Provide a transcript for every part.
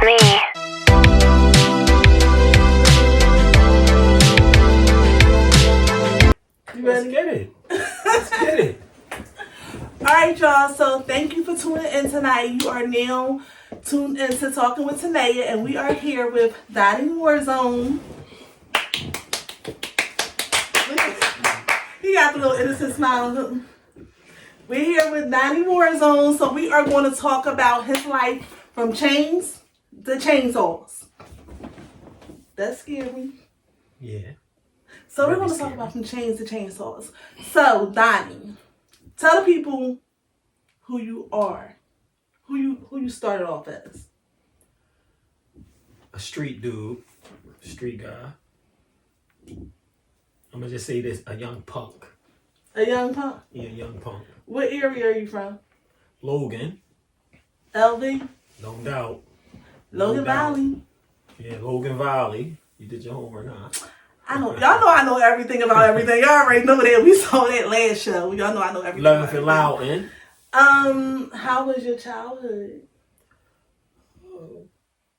It's me. Let's get it. Let's get it. All right, y'all. So thank you for tuning in tonight. You are now tuned into Talking with Tahnia, and we are here with Donny Warzone. He got the little innocent smile. We're here with Donny Warzone, so we are going to talk about his life from chains to chainsaws. That's scary. Yeah. So we're going to talk about from chains to chainsaws. So, Donny, tell the people who you are, who you started off as. A street dude, street guy. I'm gonna just say this: a young punk. A young punk? Yeah, young punk. What area are you from? Logan. LV? No doubt. Logan Valley? Yeah, Logan Valley. You did your homework, huh? I know. Y'all know I know everything about everything. Y'all already know that. We saw that last show. Y'all know I know everything. Love and Loudon. How was your childhood?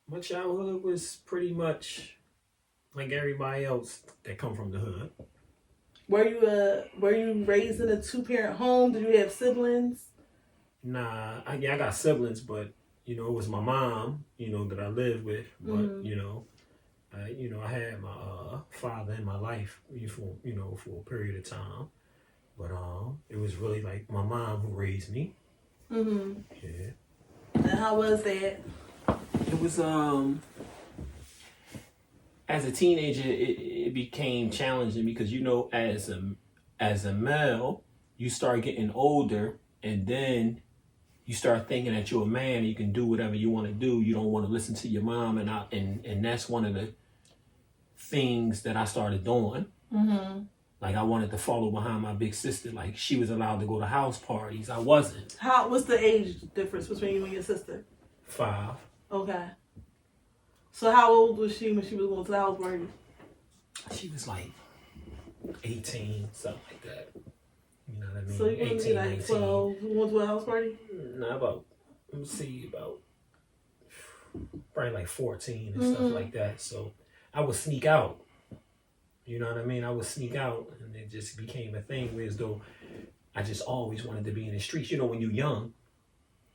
My childhood was pretty much like everybody else that come from the hood. Were you raised in a 2-parent home? Did you have siblings? Nah, I got siblings, but it was my mom, that I lived with. But I had my father in my life for a period of time. But it was really like my mom who raised me. Mm-hmm. Yeah. And how was that? It was as a teenager, it became challenging because as a male, you start getting older, and then you start thinking that you're a man and you can do whatever you want to do. You don't want to listen to your mom, and that's one of the things that I started doing. Mm-hmm. Like I wanted to follow behind my big sister. Like she was allowed to go to house parties. I wasn't. What's the age difference between you and your sister? 5. Okay. So how old was she when she was going to the house party? She was like 18, something like that. You know what I mean? So you wouldn't be like 19. 12 who went to a house party? Nah, about probably like 14 and stuff like that. So I would sneak out. You know what I mean? I would sneak out, and it just became a thing where as though I just always wanted to be in the streets. When you're young,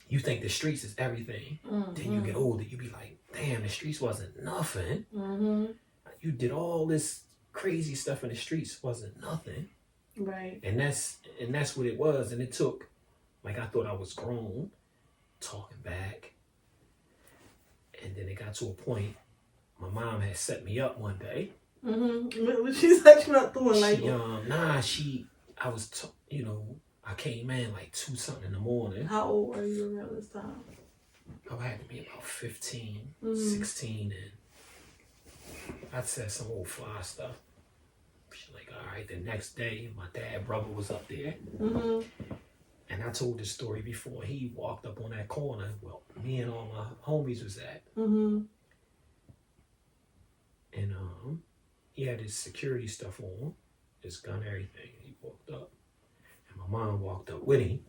you think the streets is everything. Mm-hmm. Then you get older, you be like, damn, the streets wasn't nothing. Mm-hmm. You did all this crazy stuff in the streets, wasn't nothing. Right. And that's what it was. And it took, like, I thought I was grown, talking back. And then it got to a point, my mom had set me up one day. Mm-hmm. What she set you up doing? Like, I came in like 2 something in the morning. How old were you around this time? I had to be about 15, 16, and I said some old fly stuff. She's like, all right, the next day, my brother was up there. Mm-hmm. And I told this story before. He walked up on that corner, well, me and all my homies was at. Mm-hmm. And he had his security stuff on, his gun, everything. He walked up. And my mom walked up with him.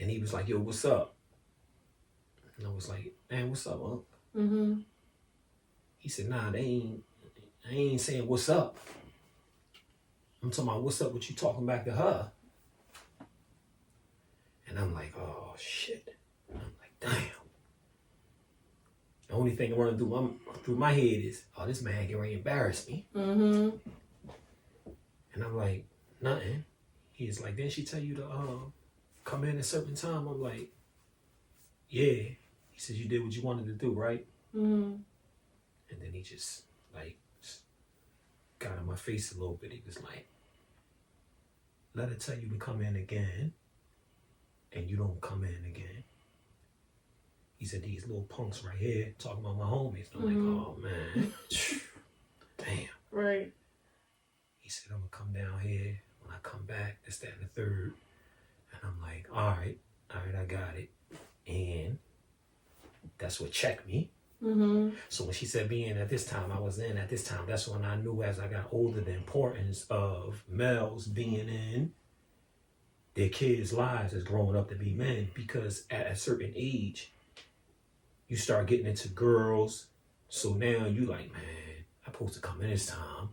And he was like, yo, what's up? And I was like, man, what's up, Unc? Mm-hmm. He said, nah, I ain't saying what's up. I'm talking about what's up with you talking back to her. And I'm like, oh, shit. And I'm like, damn. The only thing running through my head is, oh, this man getting ready to embarrass me. Mm-hmm. And I'm like, nothing. He's like, didn't she tell you to come in at a certain time? I'm like, yeah. He says, you did what you wanted to do, right? Mm-hmm. And then he just got in my face a little bit. He was like, let her tell you to come in again, and you don't come in again. He said, these little punks right here talking about my homies. I'm like, oh man, damn. Right. He said, I'm gonna come down here when I come back, this, that, and the third. And I'm like, all right, I got it. And that's what checked me. Mm-hmm. So when she said being at this time, I was in at this time, that's when I knew as I got older the importance of males being in their kids' lives as growing up to be men. Because at a certain age, you start getting into girls. So now you like, man, I'm supposed to come in this time.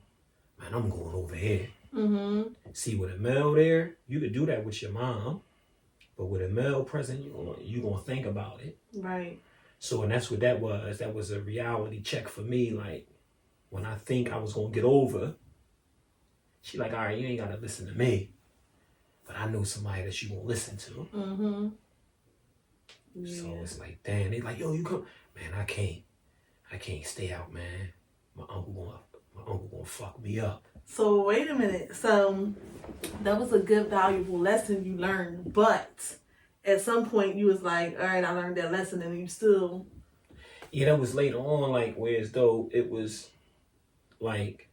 Man, I'm going over here. Mm-hmm. See, with a male there, you could do that with your mom. But with a male present, you gonna think about it. Right. So, and that's what that was. That was a reality check for me. Like, when I think I was gonna get over, she like, all right, you ain't gotta listen to me. But I know somebody that you won't listen to. Mm-hmm. Yeah. So it's like, damn, they like, yo, you come. Man, I can't stay out, man. My uncle gonna fuck me up. So wait a minute. So that was a good, valuable lesson you learned, but at some point you was like, all right, I learned that lesson, and you still. Yeah, that was later on, like, whereas though it was like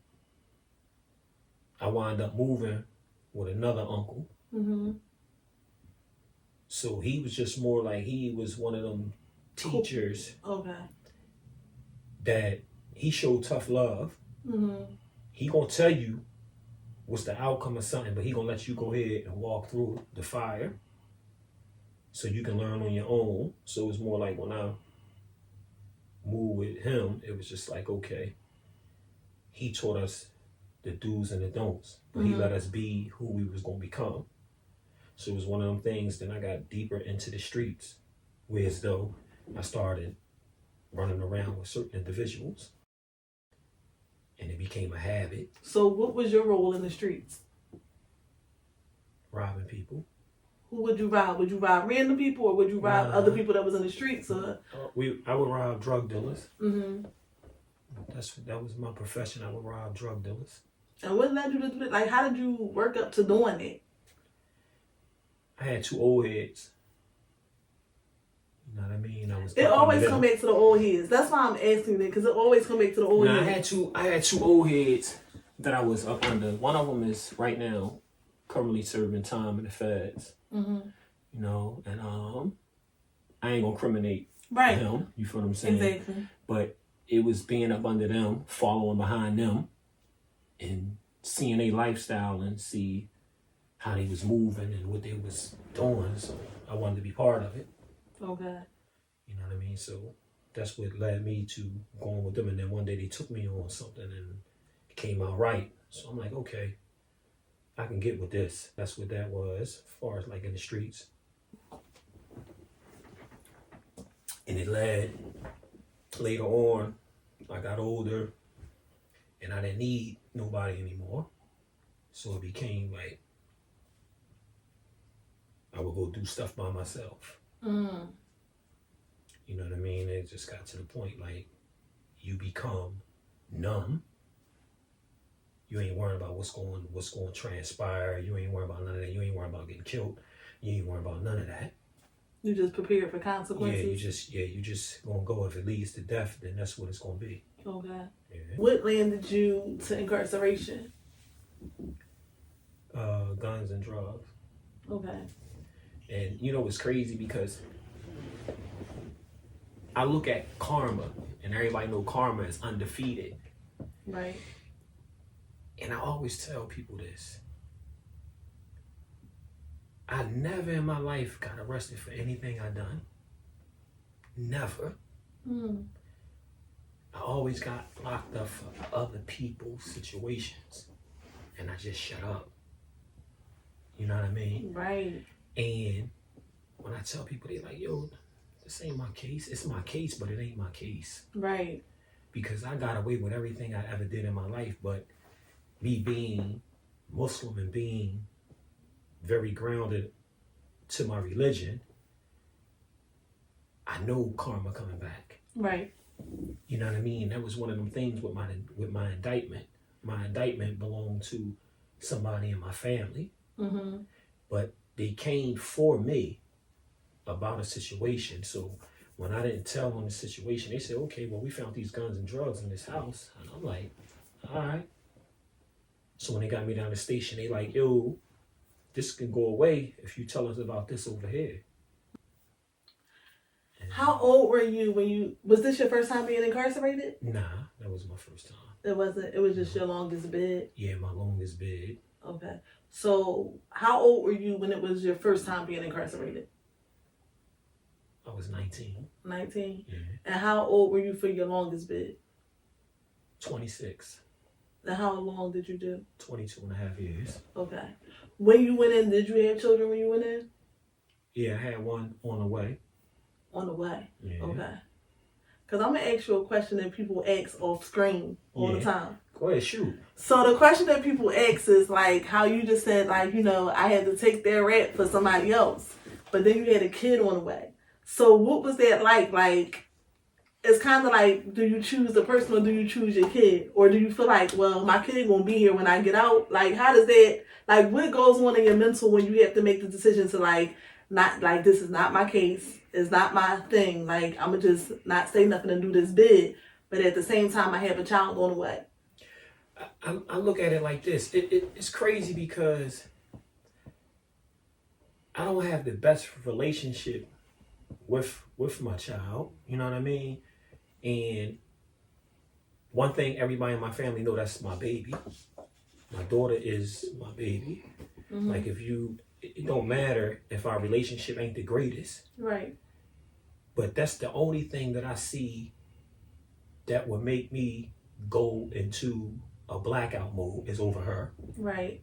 I wound up moving with another uncle. Mm-hmm. So he was just more like, he was one of them teachers Okay. that he showed tough love. Mm-hmm. He gonna tell you what's the outcome of something, but he gonna let you go ahead and walk through the fire so you can learn on your own. So it's more like when I moved with him, it was just like, okay, he taught us the do's and the don'ts, but he let us be who we was gonna become. So it was one of them things. Then I got deeper into the streets, whereas though I started running around with certain individuals, and it became a habit. So what was your role in the streets? Robbing people. Who would you rob? Would you rob random people, or would you rob other people that was in the streets? Or? I would rob drug dealers. Mm-hmm. That was my profession. I would rob drug dealers. And what led you to do that? Like, how did you work up to doing it? I had two old heads. You know what I mean? It always come back to the old heads. That's why I'm asking that, because it always come back to the old heads. I had two old heads that I was up under. One of them is right now currently serving time in the feds. Mm-hmm. You know, and I ain't gonna criminate him. You feel what I'm saying? Exactly. But it was being up under them, following behind them, and seeing their lifestyle and see how they was moving and what they was doing. So I wanted to be part of it. Okay. You know what I mean? So that's what led me to going with them. And then one day they took me on something and it came out right. So I'm like, okay, I can get with this. That's what that was, as far as like in the streets. And it led later on, I got older and I didn't need nobody anymore. So it became like I would go do stuff by myself. Mm. You know what I mean? It just got to the point like you become numb. You ain't worrying about what's going to transpire. You ain't worrying about none of that. You ain't worrying about getting killed. You ain't worrying about none of that. You just prepared for consequences. You just gonna go. If it leads to death, then that's what it's gonna be. Okay. Yeah. What landed you to incarceration? Guns and drugs. Okay. And you know it's crazy because I look at karma, and everybody know karma is undefeated. Right. And I always tell people this. I never in my life got arrested for anything I done. Never. Mm. I always got locked up for other people's situations. And I just shut up. You know what I mean? Right. And when I tell people, they're like, yo, this ain't my case. It's my case, but it ain't my case. Right. Because I got away with everything I ever did in my life, but me being Muslim and being very grounded to my religion, I know karma coming back. Right. You know what I mean? That was one of them things with my indictment. My indictment belonged to somebody in my family, but they came for me about a situation. So when I didn't tell them the situation, they said, okay, well, we found these guns and drugs in this house. And I'm like, all right. So when they got me down the station, they like, yo, this can go away if you tell us about this over here. And how old were you was this your first time being incarcerated? Nah, that was my first time. It wasn't. It was just your longest bid? Yeah, my longest bid. Okay. So how old were you when it was your first time being incarcerated? I was 19. 19? Yeah. And how old were you for your longest bid? 26. And how long did you do? 22 and a half years. Okay. When you went in, did you have children when you went in? Yeah, I had one on the way. On the way? Yeah. Okay. Because I'm going to ask you a question that people ask off screen all the time. Go ahead, shoot. So the question that people ask is like how you just said, like, you know, I had to take their rap for somebody else. But then you had a kid on the way. So what was that like? Like, it's kind of like, do you choose the person or do you choose your kid? Or do you feel like, well, my kid gonna be here when I get out? Like, how does that, like, what goes on in your mental when you have to make the decision to, like, not, like, this is not my case. It's not my thing. Like, I'm gonna just not say nothing and do this bid. But at the same time, I have a child on the way. I look at it like this. It's crazy because I don't have the best relationship with my child. You know what I mean? And one thing everybody in my family know, that's my baby. My daughter is my baby. Mm-hmm. Like it don't matter if our relationship ain't the greatest. Right. But that's the only thing that I see that would make me go into a blackout mode is over her. Right.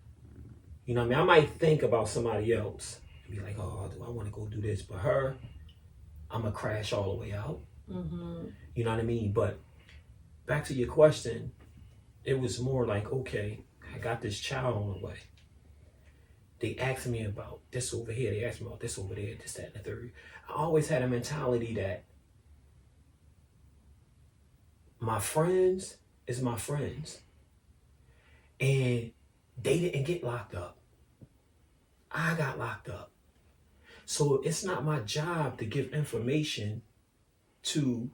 You know what I mean? I might think about somebody else and be like, oh, do I want to go do this? But her, I'm going to crash all the way out. Mm-hmm. You know what I mean? But back to your question, it was more like, okay, I got this child on the way. They asked me about this over here. They asked me about this over there, this, that, and the third. I always had a mentality that my friends is my friends. And they didn't get locked up. I got locked up. So it's not my job to give information to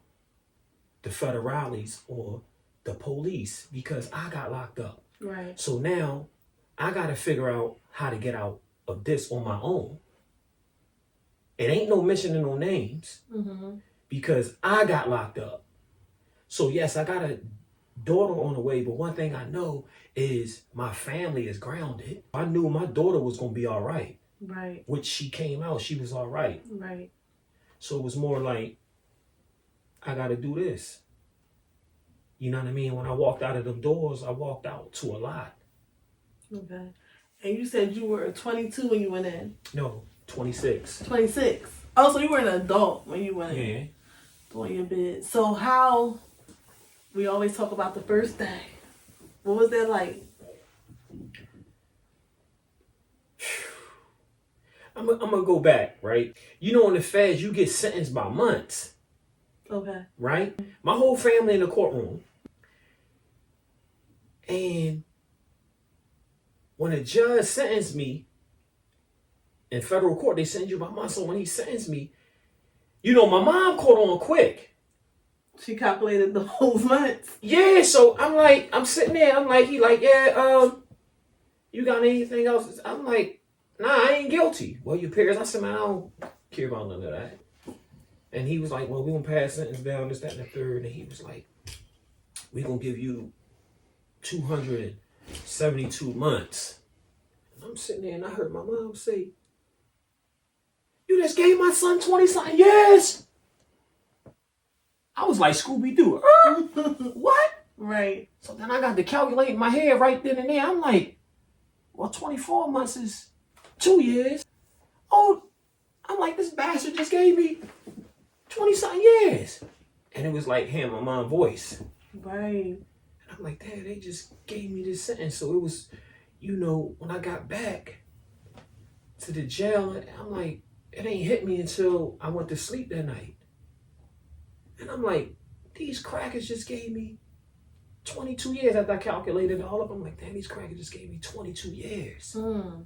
the federales or the police because I got locked up. Right. So now I got to figure out how to get out of this on my own. It ain't no mentioning no names because I got locked up. So yes, I got a daughter on the way, but one thing I know is my family is grounded. I knew my daughter was going to be all right. Right. Which she came out, she was all right. Right. So it was more like, I got to do this. You know what I mean? When I walked out of them doors, I walked out to a lot. Okay. And you said you were 22 when you went in? No, 26. 26. Oh, so you were an adult when you went in? Yeah. Doing your bid. So how, we always talk about the first day. What was that like? I'm gonna go back, right? You know, in the feds, you get sentenced by months. Okay. Right? My whole family in the courtroom. And when a judge sentenced me in federal court, they sentence you by months. So when he sentenced me, you know, my mom caught on quick. She calculated the whole months. Yeah, so I'm sitting there, he like, yeah, you got anything else? I'm like, nah, I ain't guilty. Well, your peers, I said, man, I don't care about none of that. And he was like, well, we gonna pass sentence down, this, that, and the third. And he was like, we gonna give you 272 months. And I'm sitting there and I heard my mom say, you just gave my son 20-something years? I was like, Scooby-Doo. What? Right. So then I got to calculate in my head right then and there. I'm like, well, 24 months is 2 years. Oh, I'm like, this bastard just gave me 20-something years. And it was like him, my mom's voice. Right. And I'm like, Dad, they just gave me this sentence. So it was, you know, when I got back to the jail, I'm like, it ain't hit me until I went to sleep that night. And I'm like, these crackers just gave me 22 years after I calculated all of them. I'm like, damn, these crackers just gave me 22 years. And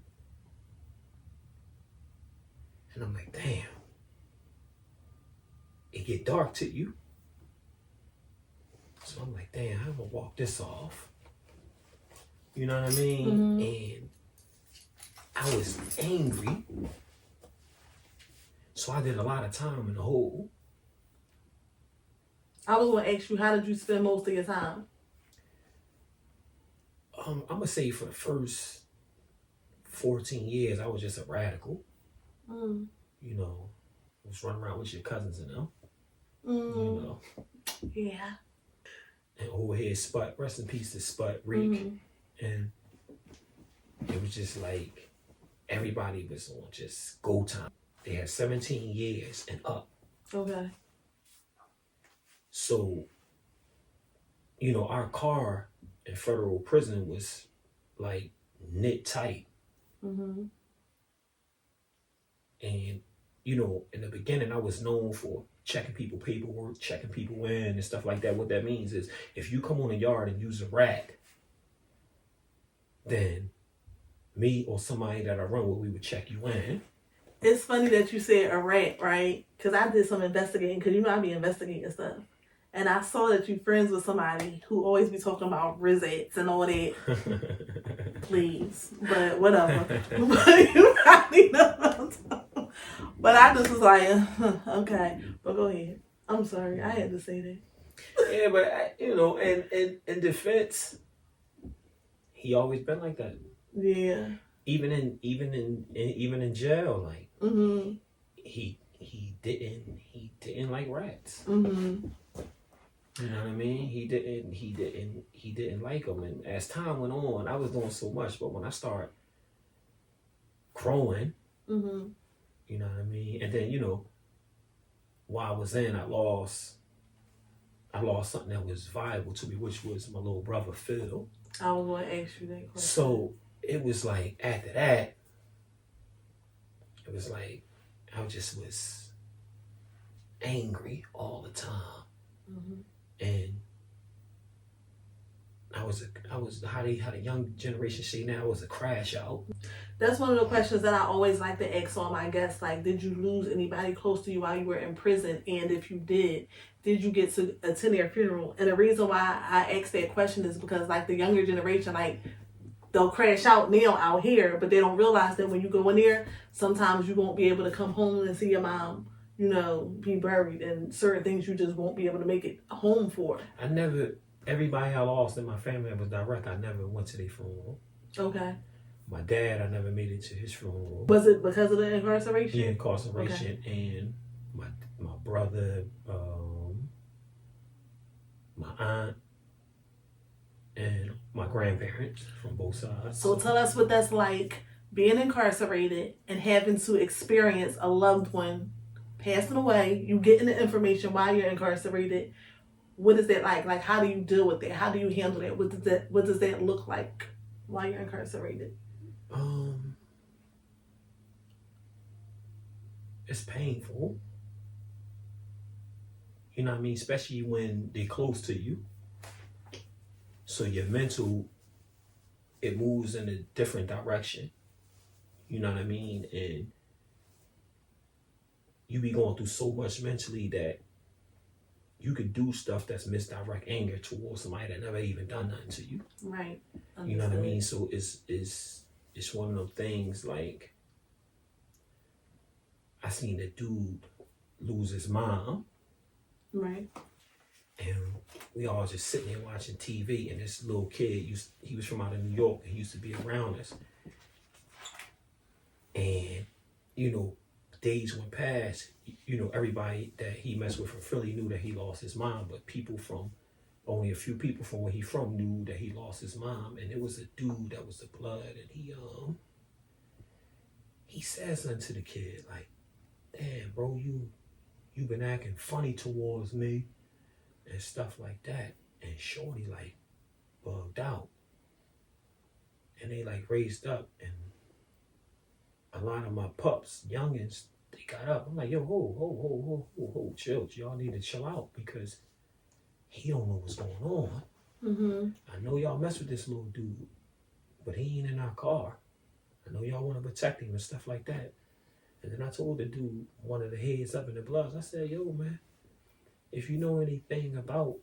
I'm like, damn. It get dark to you. So I'm like, damn, I'm gonna walk this off. You know what I mean? And I was angry. So I did a lot of time in the hole. I was going to ask you, how did you spend most of your time? I'm going to say for the first 14 years, I was just a radical. You know, was running around with your cousins and them, Mm. you know. Yeah. And over here, Sput, rest in peace to Sput, Reek. And it was just like everybody was on just go time. They had 17 years and up. Okay. So, you know, our car in federal prison was like knit tight. And, you know, in the beginning, I was known for checking people paperwork, checking people in and stuff like that. What that means is if you come on a yard and use a rat, then me or somebody that I run with, we would check you in. It's funny that you said a rat, right? Because I did some investigating, because you know I be investigating stuff. And I saw that you friends with somebody who always be talking about rizettes and all that. Please. But whatever. But you probably know what I'm talking about. But I just was like, okay. But go ahead. I'm sorry. I had to say that. Yeah, but, you know, and in defense, he always been like that. Yeah. Even in jail, like he didn't like rats. You know what I mean? He didn't like them. And as time went on, I was doing so much, but when I started growing, you know what I mean? And then, you know, while I was in, I lost something that was valuable to me, which was my little brother Phil. I was going to ask you that question. So it was like after that, it was like I just was angry all the time. And I was how the young generation say now, I was a crash out. That's one of the questions that I always like to ask all my guests. Like, did you lose anybody close to you while you were in prison? And if you did you get to attend their funeral? And the reason why I ask that question is because, like, the younger generation, like, they'll crash out now out here, but they don't realize that when you go in there, sometimes you won't be able to come home and see your mom, you know, be buried, and certain things you just won't be able to make it home for. Everybody I lost in my family that was direct, I never went to their funeral. Okay. My dad, I never made it to his funeral. Was it because of the incarceration? Yeah, incarceration. Okay. And my brother, my aunt, and my grandparents from both sides. So tell us what that's like, being incarcerated and having to experience a loved one passing away. You getting the information while you're incarcerated. What is that like? Like, how do you deal with that? How do you handle that? What does that look like while you're incarcerated? It's painful. You know what I mean? Especially when they're close to you. So your mental, it moves in a different direction. You know what I mean? And you be going through so much mentally that you could do stuff that's misdirect anger towards somebody that never even done nothing to you. Right. Understood. You know what I mean? So it's one of those things, like, I seen a dude lose his mom. Right. And we all just sitting there watching TV, and this little kid, he was from out of New York, and he used to be around us. And, you know, days went past, you know, everybody that he messed with from Philly knew that he lost his mom, but only a few people from where he from knew that he lost his mom. And it was a dude that was the blood, and he said something to the kid, like, damn, bro, you been acting funny towards me and stuff like that. And Shorty, like, bugged out. And they, like, raised up, and a lot of my pups, youngins, they got up. I'm like, yo, ho, chill. Y'all need to chill out, because he don't know what's going on. I know y'all mess with this little dude, but he ain't in our car. I know y'all want to protect him and stuff like that. And then I told the dude, one of the heads up in the Bloods, I said, yo, man, if you know anything about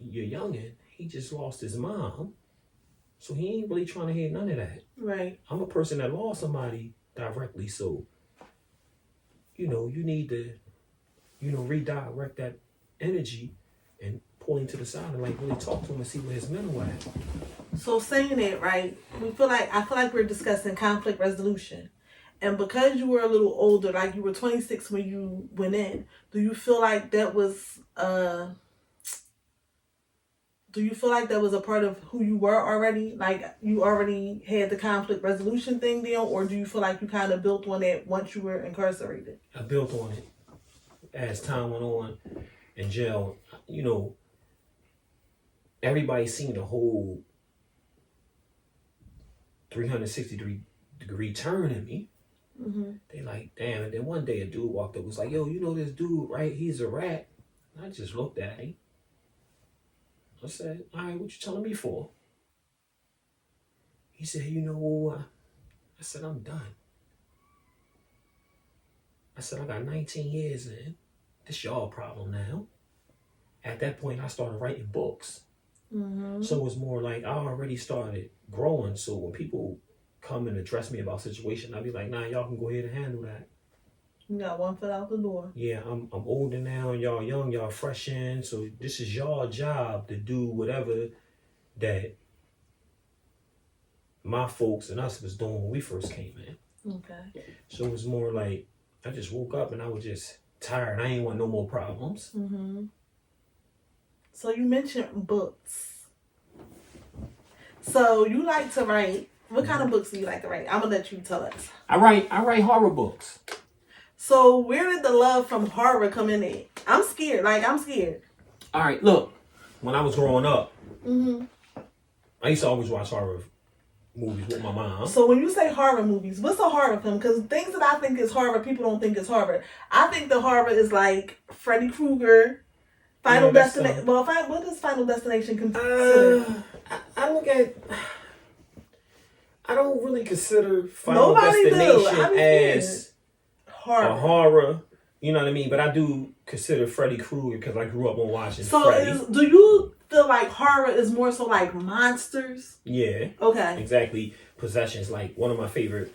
your youngin', he just lost his mom, so he ain't really trying to hear none of that. Right. I'm a person that lost somebody directly, so, you know, you need to, you know, redirect that energy and pull him to the side and, like, really talk to him and see where his mental at. So saying that, right, I feel like we're discussing conflict resolution. And because you were a little older, like you were 26 when you went in, do you feel like that was a part of who you were already? Like you already had the conflict resolution thing down, or do you feel like you kind of built on that once you were incarcerated? I built on it as time went on in jail. You know, everybody seen the whole 360-degree turn in me. Mm-hmm. They like, damn. And then one day a dude walked up, was like, yo, you know this dude, right? He's a rat. And I just looked at him. I said, all right, what you telling me for? He said, you know, I said, I'm done. I said, I got 19 years in. This y'all problem now. At that point, I started writing books. Mm-hmm. So it's more like I already started growing. So when people come and address me about situation, I'll be like, nah, y'all can go ahead and handle that. You got one foot out the door. Yeah, I'm older now, y'all young, y'all fresh in. So this is y'all job to do whatever that my folks and us was doing when we first came in. Okay. So it was more like I just woke up and I was just tired. I ain't want no more problems. Mm-hmm. So you mentioned books. So you like to write. What kind of books do you like to write? I'm gonna let you tell us. I write horror books. So where did the love from horror come in at? I'm scared. I'm scared. All right, look. When I was growing up, Mm-hmm. I used to always watch horror movies with my mom. So when you say horror movies, what's a horror film? Because things that I think is horror, people don't think is horror. I think the horror is like Freddy Krueger, Final Destination. Well, what does Final Destination consider? I look at. I don't really consider Final Destination as horror. A horror. You know what I mean? But I do consider Freddy Krueger because I grew up on watching Freddy. So do you feel like horror is more so like monsters? Yeah. Okay. Exactly. Possessions. Like one of my favorite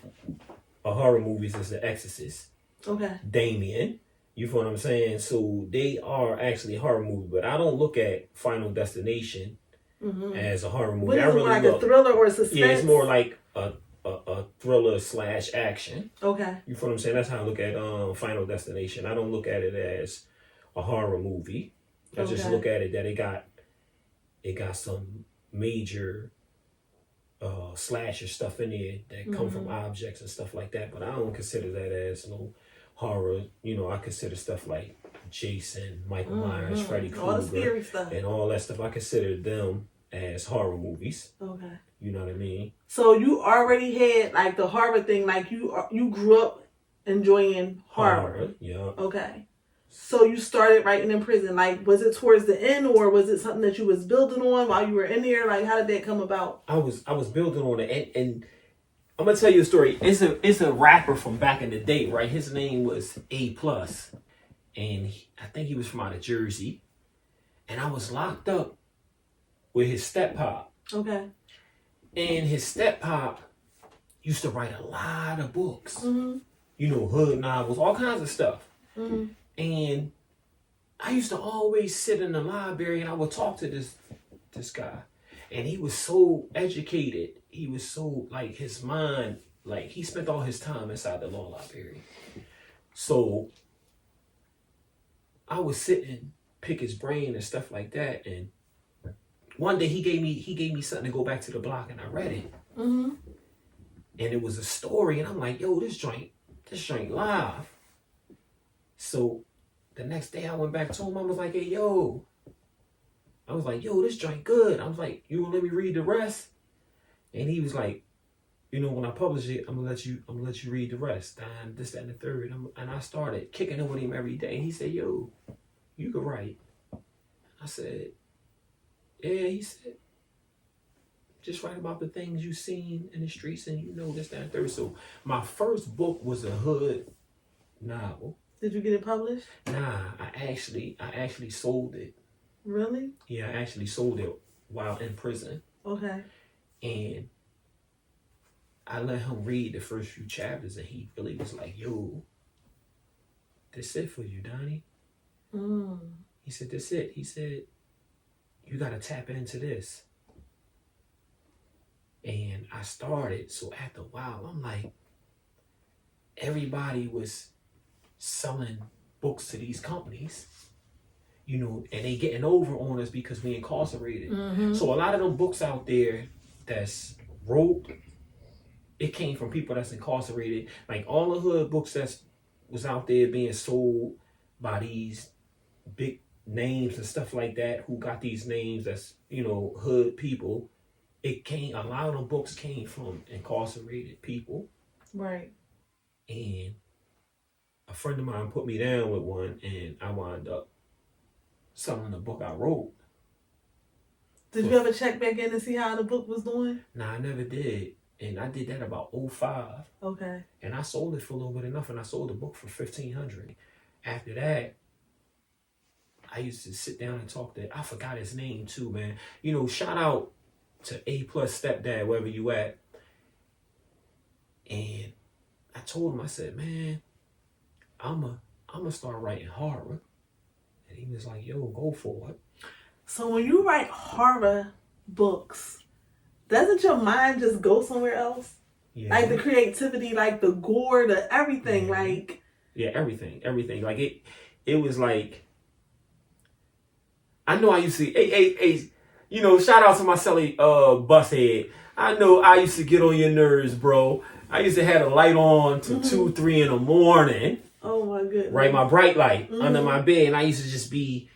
horror movies is The Exorcist. Okay. Damien. You feel what I'm saying? So they are actually horror movies, but I don't look at Final Destination as a horror movie. What is it, more like a thriller or a suspense? Yeah, it's more like a thriller / action. Okay. You feel what I'm saying? That's how I look at Final Destination. I don't look at it as a horror movie. I just look at it that it got some major slasher stuff in there that come from objects and stuff like that. But I don't consider that as no horror. You know, I consider stuff like Jason, Michael Myers, Freddy Krueger, all the scary stuff, and all that stuff. I consider them as horror movies. Okay. You know what I mean? So you already had like the horror thing, like you grew up enjoying horror. Yeah. Okay. So you started writing in prison. Like, was it towards the end, or was it something that you was building on while you were in there? Like, how did that come about? I was building on it, and I'm gonna tell you a story. It's a rapper from back in the day, right? His name was A+, and I think he was from out of Jersey, and I was locked up with his step-pop. Okay. And his step-pop used to write a lot of books. Mm-hmm. You know, hood novels, all kinds of stuff. Mm-hmm. And I used to always sit in the library and I would talk to this guy. And he was so educated. He was so, like, his mind, like, he spent all his time inside the law library. So I would sit and pick his brain and stuff like that. And one day he gave me something to go back to the block, and I read it. Mm-hmm. And it was a story, and I'm like, yo, this joint live. So the next day I went back to him. I was like, hey, yo. I was like, yo, this joint good. I was like, you gonna let me read the rest? And he was like, you know, when I publish it, I'm gonna let you read the rest. And this, that, and the third. And I started kicking it with him every day. And he said, yo, you could write. I said, yeah. He said, just write about the things you've seen in the streets and you know this, that, and third. So my first book was a hood novel. Did you get it published? Nah, I actually sold it. Really? Yeah, I actually sold it while in prison. Okay. And I let him read the first few chapters and he really was like, yo, this it for you, Donny. He said, that's it. He said, you got to tap into this. And I started. So after a while, I'm like, everybody was selling books to these companies, you know, and they getting over on us because we incarcerated. So a lot of them books out there that's wrote, it came from people that's incarcerated. Like all the hood books that was out there being sold by these big names and stuff like that, who got these names that's, you know, hood people. A lot of them books came from incarcerated people. Right. And a friend of mine put me down with one, and I wound up selling the book I wrote. Did you ever check back in and see how the book was doing? Nah, I never did. And I did that about 05. Okay. And I sold it for a little bit enough, and I sold the book for $1,500. After that, I used to sit down and talk to, I forgot his name too, man. You know, shout out to A+ Stepdad, wherever you at. And I told him, I said, man, I'm a start writing horror. And he was like, yo, go for it. So when you write horror books, doesn't your mind just go somewhere else? Yeah. Like the creativity, like the gore, the everything, like... Yeah, everything. Like it was like, I know I used to, hey, you know, shout out to my silly bus head. I know I used to get on your nerves, bro. I used to have the light on till 2, 3 in the morning. Oh my goodness. Right, my bright light under my bed. And I used to just be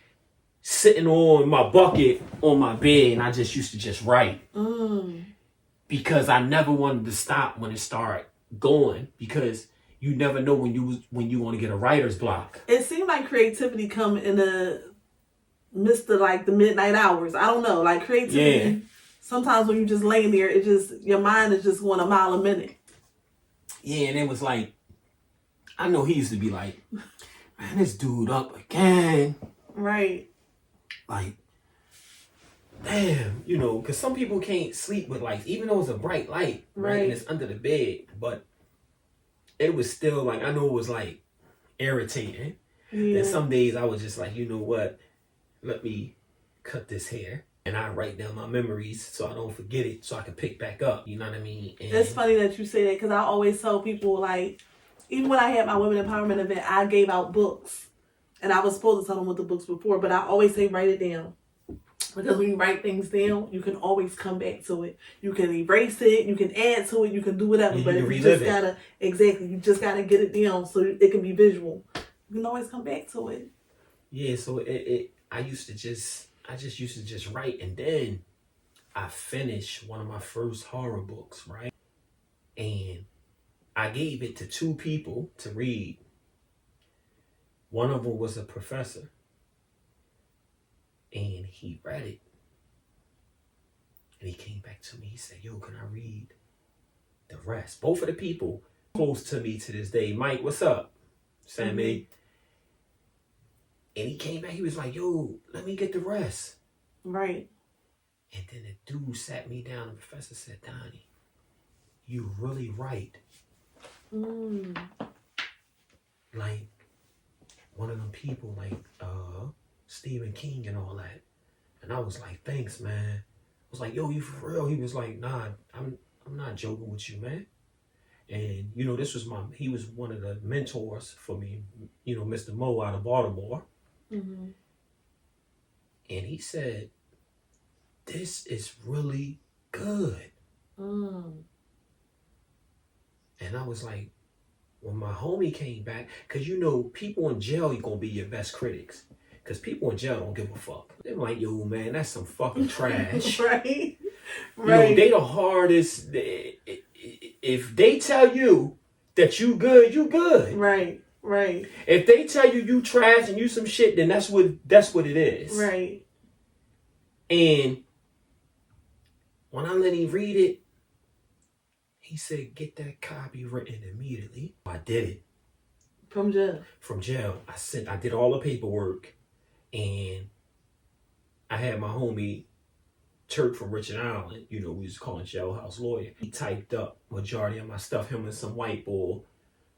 sitting on my bucket on my bed, and I just used to just write. Because I never wanted to stop when it started going, because you never know when you want to get a writer's block. It seemed like creativity come in the midst of like the midnight hours. I don't know, like creativity. Yeah. Sometimes when you just laying there, it just, your mind is just going a mile a minute. Yeah, and it was like, I know he used to be like, man, this dude up again. Right. Like, damn, you know, because some people can't sleep with lights, even though it's a bright light, right? And it's under the bed, but it was still like, I know it was like irritating. Yeah. And some days I was just like, you know what, let me cut this hair. And I write down my memories so I don't forget it, so I can pick back up. You know what I mean? And it's funny that you say that, because I always tell people, like, even when I had my women empowerment event, I gave out books. And I was supposed to tell them what the books were for, but I always say write it down. Because when you write things down, you can always come back to it. You can erase it, you can add to it, you can do whatever. Yeah, but if you just gotta, you just gotta get it down so it can be visual. You can always come back to it. Yeah, so I just used to just write, and then I finished one of my first horror books, right? And I gave it to 2 people to read. One of them was a professor, and he read it. And he came back to me, he said, yo, can I read the rest? Both of the people close to me to this day. Mike, what's up? Sammy. And he came back, he was like, yo, let me get the rest. Right. And then the dude sat me down, the professor said, Donny, you really right. Like one of them people like Stephen King and all that. And I was like, thanks, man. I was like, yo, you for real? He was like, nah, I'm not joking with you, man. And, you know, he was one of the mentors for me, you know, Mr. Mo out of Baltimore. And he said, this is really good. And I was like, when my homie came back, because, you know, people in jail are going to be your best critics. Because people in jail don't give a fuck. They're like, yo, man, that's some fucking trash. Right. You know, they the hardest. If they tell you that you good, you good. Right. Right. If they tell you trash and you some shit, then that's what it is. Right. And when I let him read it, he said, get that copy written immediately. I did it. From jail. I did all the paperwork, and I had my homie Turk from Richard Island, you know, we was calling jailhouse lawyer. He typed up majority of my stuff, him and some white boy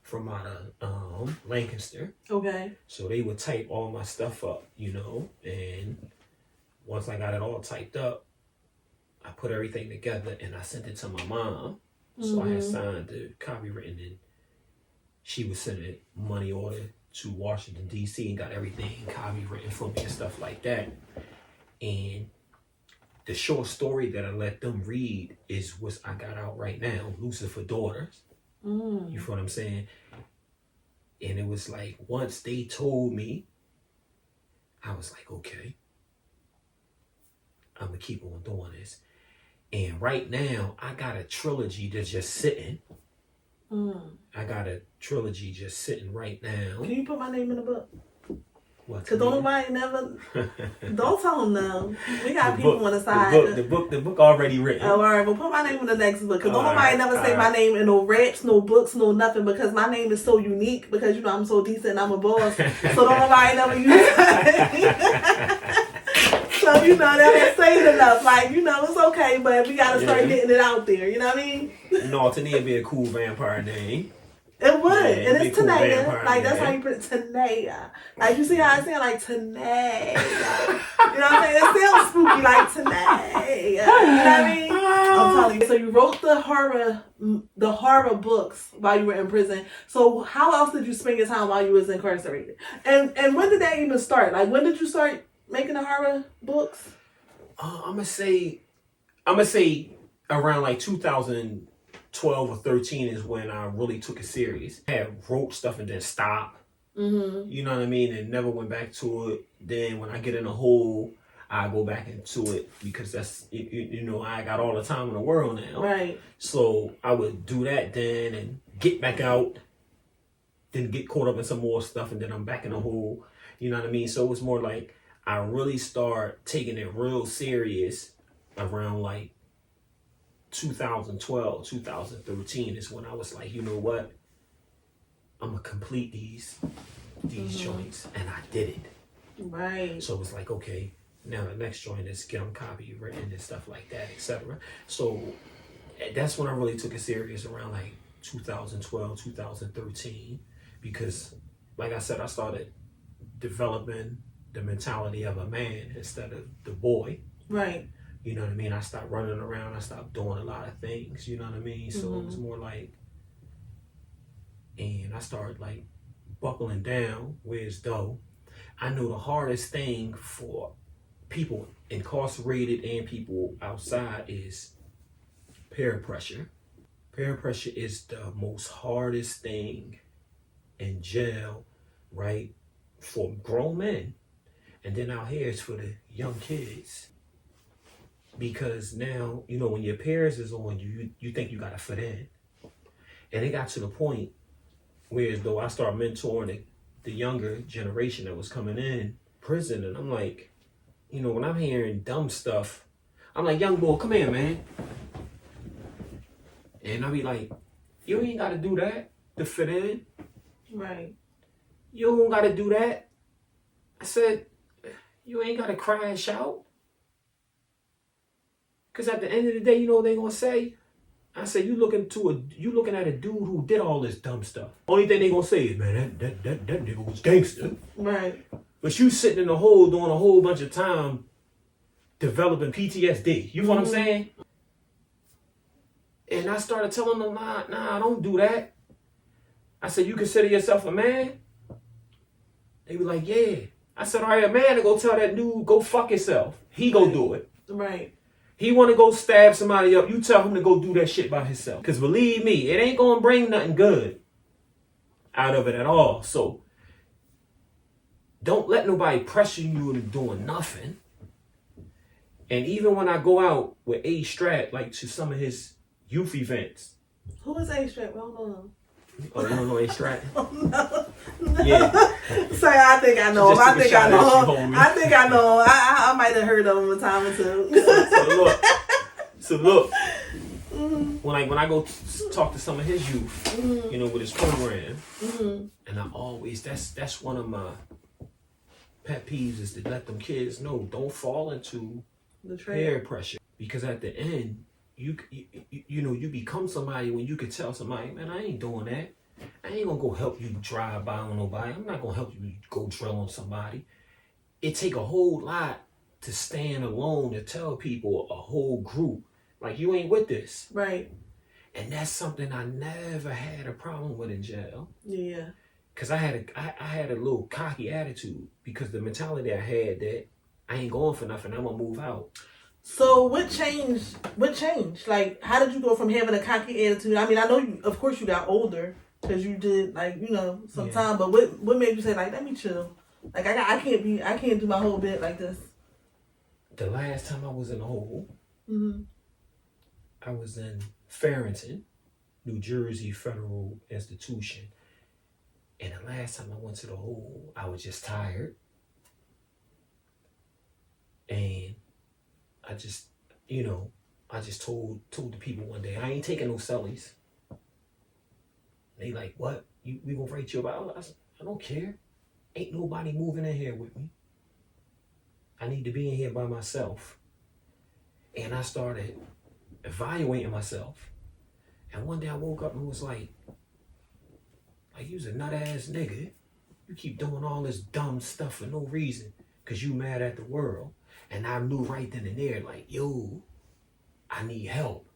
from out of Lancaster. Okay. So they would type all my stuff up, you know, and once I got it all typed up, I put everything together and I sent it to my mom. So I had signed the copywritten, and she was sending money order to Washington, D.C. and got everything copywritten for me and stuff like that. And the short story that I let them read is what I got out right now, Lucifer Daughters. You feel what I'm saying? And it was like, once they told me, I was like, okay, I'm going to keep on doing this. And right now, I got a trilogy that's just sitting. I got a trilogy just sitting right now. Can you put my name in the book? What? Because don't nobody never... Don't tell them no. We got people on the side. The book already written. Oh, all right. Well, put my name in the next book. Because don't nobody right, never say my name in no raps, no books, no nothing. Because my name is so unique. Because, you know, I'm so decent and I'm a boss. So don't nobody never use it. So, you know, that ain't saying enough. Like, you know, it's okay. But we got to start getting it out there. You know what I mean? No, Tahnia would be a cool vampire name. It would. Yeah, and it's cool Tahnia. Like, that's how you put it. Tahnia. Like, you see how I say it? Like, Tahnia. You know what I'm saying? It sounds spooky, like Tahnia. You know what I mean? I'm telling you. So you wrote the horror books while you were in prison. So how else did you spend your time while you was incarcerated? And when did that even start? Like, when did you start making the horror books? I'm gonna say around like 2012 or 13 is when I really took it serious. I had wrote stuff and then stopped. You know what I mean? And never went back to it. Then when I get in a hole, I go back into it because that's, you know, I got all the time in the world now. Right. So I would do that then and get back out, then get caught up in some more stuff, and then I'm back in the hole. You know what I mean? So it was more like I really start taking it real serious around like 2012, 2013 is when I was like, you know what? I'm gonna complete these joints, and I did it. Right. So it was like, okay, now the next joint is get them copywritten and stuff like that, etc. So that's when I really took it serious around like 2012, 2013, because like I said, I started developing the mentality of a man instead of the boy. Right. You know what I mean? I stopped running around. I stopped doing a lot of things. You know what I mean? So it was more like, and I started like buckling down. Whereas though, I know the hardest thing for people incarcerated and people outside is peer pressure. Peer pressure is the most hardest thing in jail, right? For grown men. And then out here it's for the young kids. Because now, you know, when your peers is on you, you think you gotta fit in. And it got to the point whereas though I started mentoring the younger generation that was coming in prison, and I'm like, you know, when I'm hearing dumb stuff, I'm like, young boy, come here, man. And I be like, you ain't gotta do that to fit in. Right. You don't gotta do that. I said, you ain't gotta crash out. Cause at the end of the day, you know what they gonna say? I said, you looking at a dude who did all this dumb stuff. Only thing they gonna say is, man, that nigga was gangster. Right. But you sitting in the hole doing a whole bunch of time developing PTSD. You know what I'm saying? And I started telling them, nah, don't do that. I said, you consider yourself a man? They were like, yeah. I said, all right, a man to go tell that dude, go fuck yourself. He go do it. Right. He want to go stab somebody up. You tell him to go do that shit by himself. Because believe me, it ain't going to bring nothing good out of it at all. So don't let nobody pressure you into doing nothing. And even when I go out with A Strat, like to some of his youth events. Who is A Strat? Well, no. Oh, you don't know A Strat? No. Yeah. Say, I think I know him. Just I took a think shot I know at you, him. homie. I think I know him. I might have heard of him a time or two. So look. When I go talk to some of his youth, you know, with his program, and I always, that's one of my pet peeves is to let them kids know, don't fall into The peer pressure. Because at the end, you know, you become somebody when you can tell somebody, man, I ain't doing that. I ain't gonna go help you drive by on nobody. I'm not gonna help you go drill on somebody. It take a whole lot to stand alone to tell people, a whole group, like, you ain't with this. Right. And that's something I never had a problem with in jail. Yeah. Cause I had a little cocky attitude because the mentality I had that I ain't going for nothing, I'm gonna move out. So what changed? What changed? Like, how did you go from having a cocky attitude? I mean, I know you, of course, you got older because you did like some time. But what made you say like, let me chill? Like I can't do my whole bit like this. The last time I was in the hole, Mm-hmm. I was in Farrington, New Jersey Federal Institution. And the last time I went to the hole, I was just tired. And I just told the people one day, I ain't taking no cellies. They like, what? We gonna write you about? I said, I don't care. Ain't nobody moving in here with me. I need to be in here by myself. And I started evaluating myself. And one day I woke up and was like you's a nut ass nigga. You keep doing all this dumb stuff for no reason because you mad at the world. And I knew right then and there, like, yo, I need help.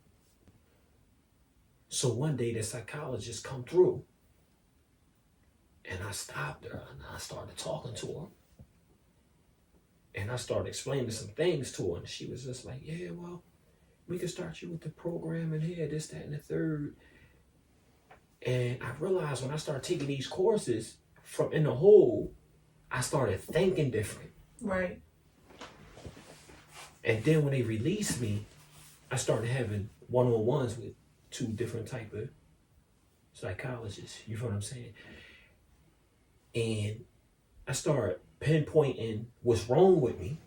So one day the psychologist come through and I stopped her and I started talking to her. And I started explaining some things to her. And she was just like, yeah, well, we can start you with the program in here, this, that, and the third. And I realized when I started taking these courses from in the hole, I started thinking different. Right. And then when they released me, I started having one-on-ones with 2 different type of psychologists. You know what I'm saying? And I started pinpointing what's wrong with me.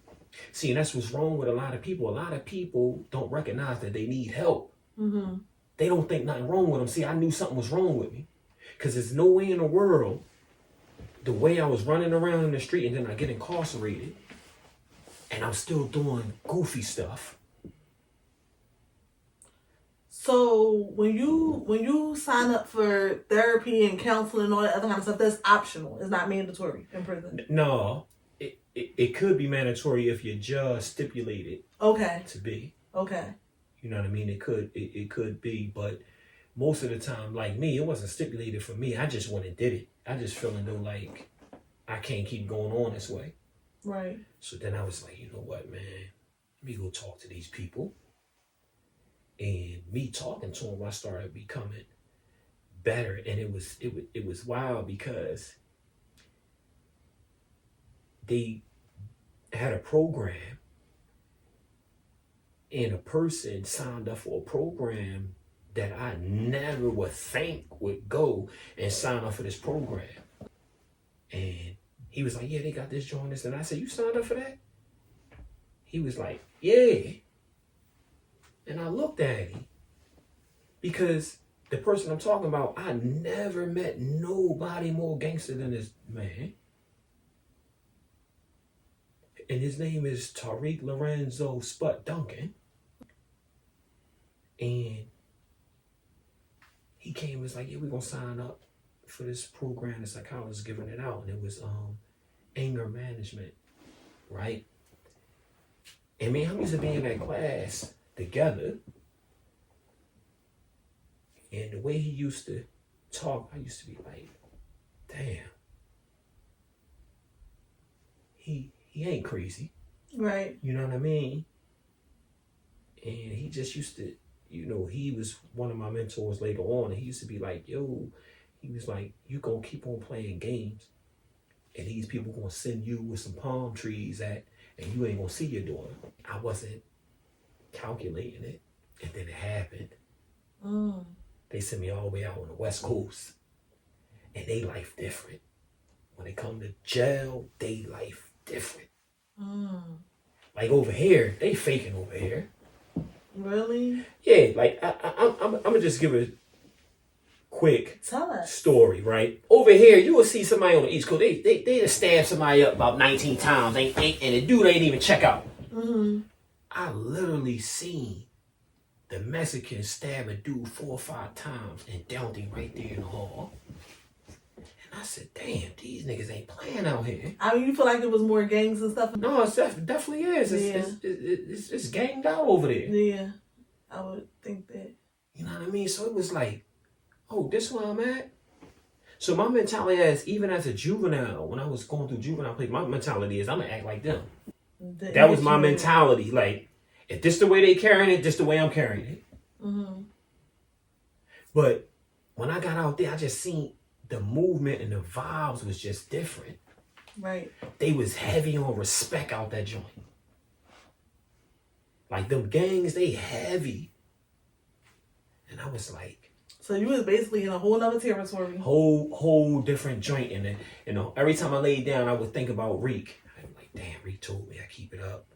See, and that's what's wrong with a lot of people. A lot of people don't recognize that they need help. Mm-hmm. They don't think nothing wrong with them. See, I knew something was wrong with me. Because there's no way in the world, the way I was running around in the street and then I get incarcerated, and I'm still doing goofy stuff. So when you sign up for therapy and counseling and all that other kind of stuff, that's optional. It's not mandatory in prison. No, it could be mandatory if your judge stipulated to be. Okay. You know what I mean? It could be, but most of the time, like me, it wasn't stipulated for me. I just went and did it. I just feeling though like I can't keep going on this way. Right. So then I was like, you know what, man? Let me go talk to these people. And me talking to them, I started becoming better. And it was wild because they had a program and a person signed up for a program that I never would think would go and sign up for this program. And he was like, yeah, they got this joint, this. And I said, you signed up for that? He was like, yeah. And I looked at him because the person I'm talking about, I never met nobody more gangster than this man. And his name is Tariq Lorenzo Sput Duncan. And he came and was like, yeah, we're going to sign up for this program. The psychologist giving it out. And it was anger management, right? And man, I used to be in that class together. And the way he used to talk, I used to be like, damn. He ain't crazy. Right. You know what I mean? And he just used to, he was one of my mentors later on. And he used to be like, yo, he was like, you gonna keep on playing games. And these people gonna send you with some palm trees and you ain't gonna see your daughter. I wasn't calculating it. And then it happened. Mm. They sent me all the way out on the West Coast. And they life different. When they come to jail, they life different. Mm. Like over here, they faking over here. Really? Yeah, like I'm gonna just give a quick story, right? Over here, you will see somebody on the East Coast. They just stab somebody up about 19 times, and the dude ain't even check out. Mm-hmm. I literally seen the Mexican stab a dude 4 or 5 times and downed him right there in the hall. And I said, damn, these niggas ain't playing out here. I mean, you feel like it was more gangs and stuff? No, it definitely is. It's ganged out over there. Yeah, I would think that. You know what I mean? So it was like, oh, this where I'm at. So my mentality is, even as a juvenile, when I was going through juvenile place, my mentality is I'm gonna act like them. That was my mentality. Like, if this the way they carrying it, this the way I'm carrying it. Mm-hmm. But when I got out there, I just seen the movement and the vibes was just different. Right. They was heavy on respect out that joint. Like them gangs, they heavy. And I was like, so you was basically in a whole other territory. Whole different joint. And then, you know, every time I laid down, I would think about Reek. I'm like, damn, Reek told me I keep it up.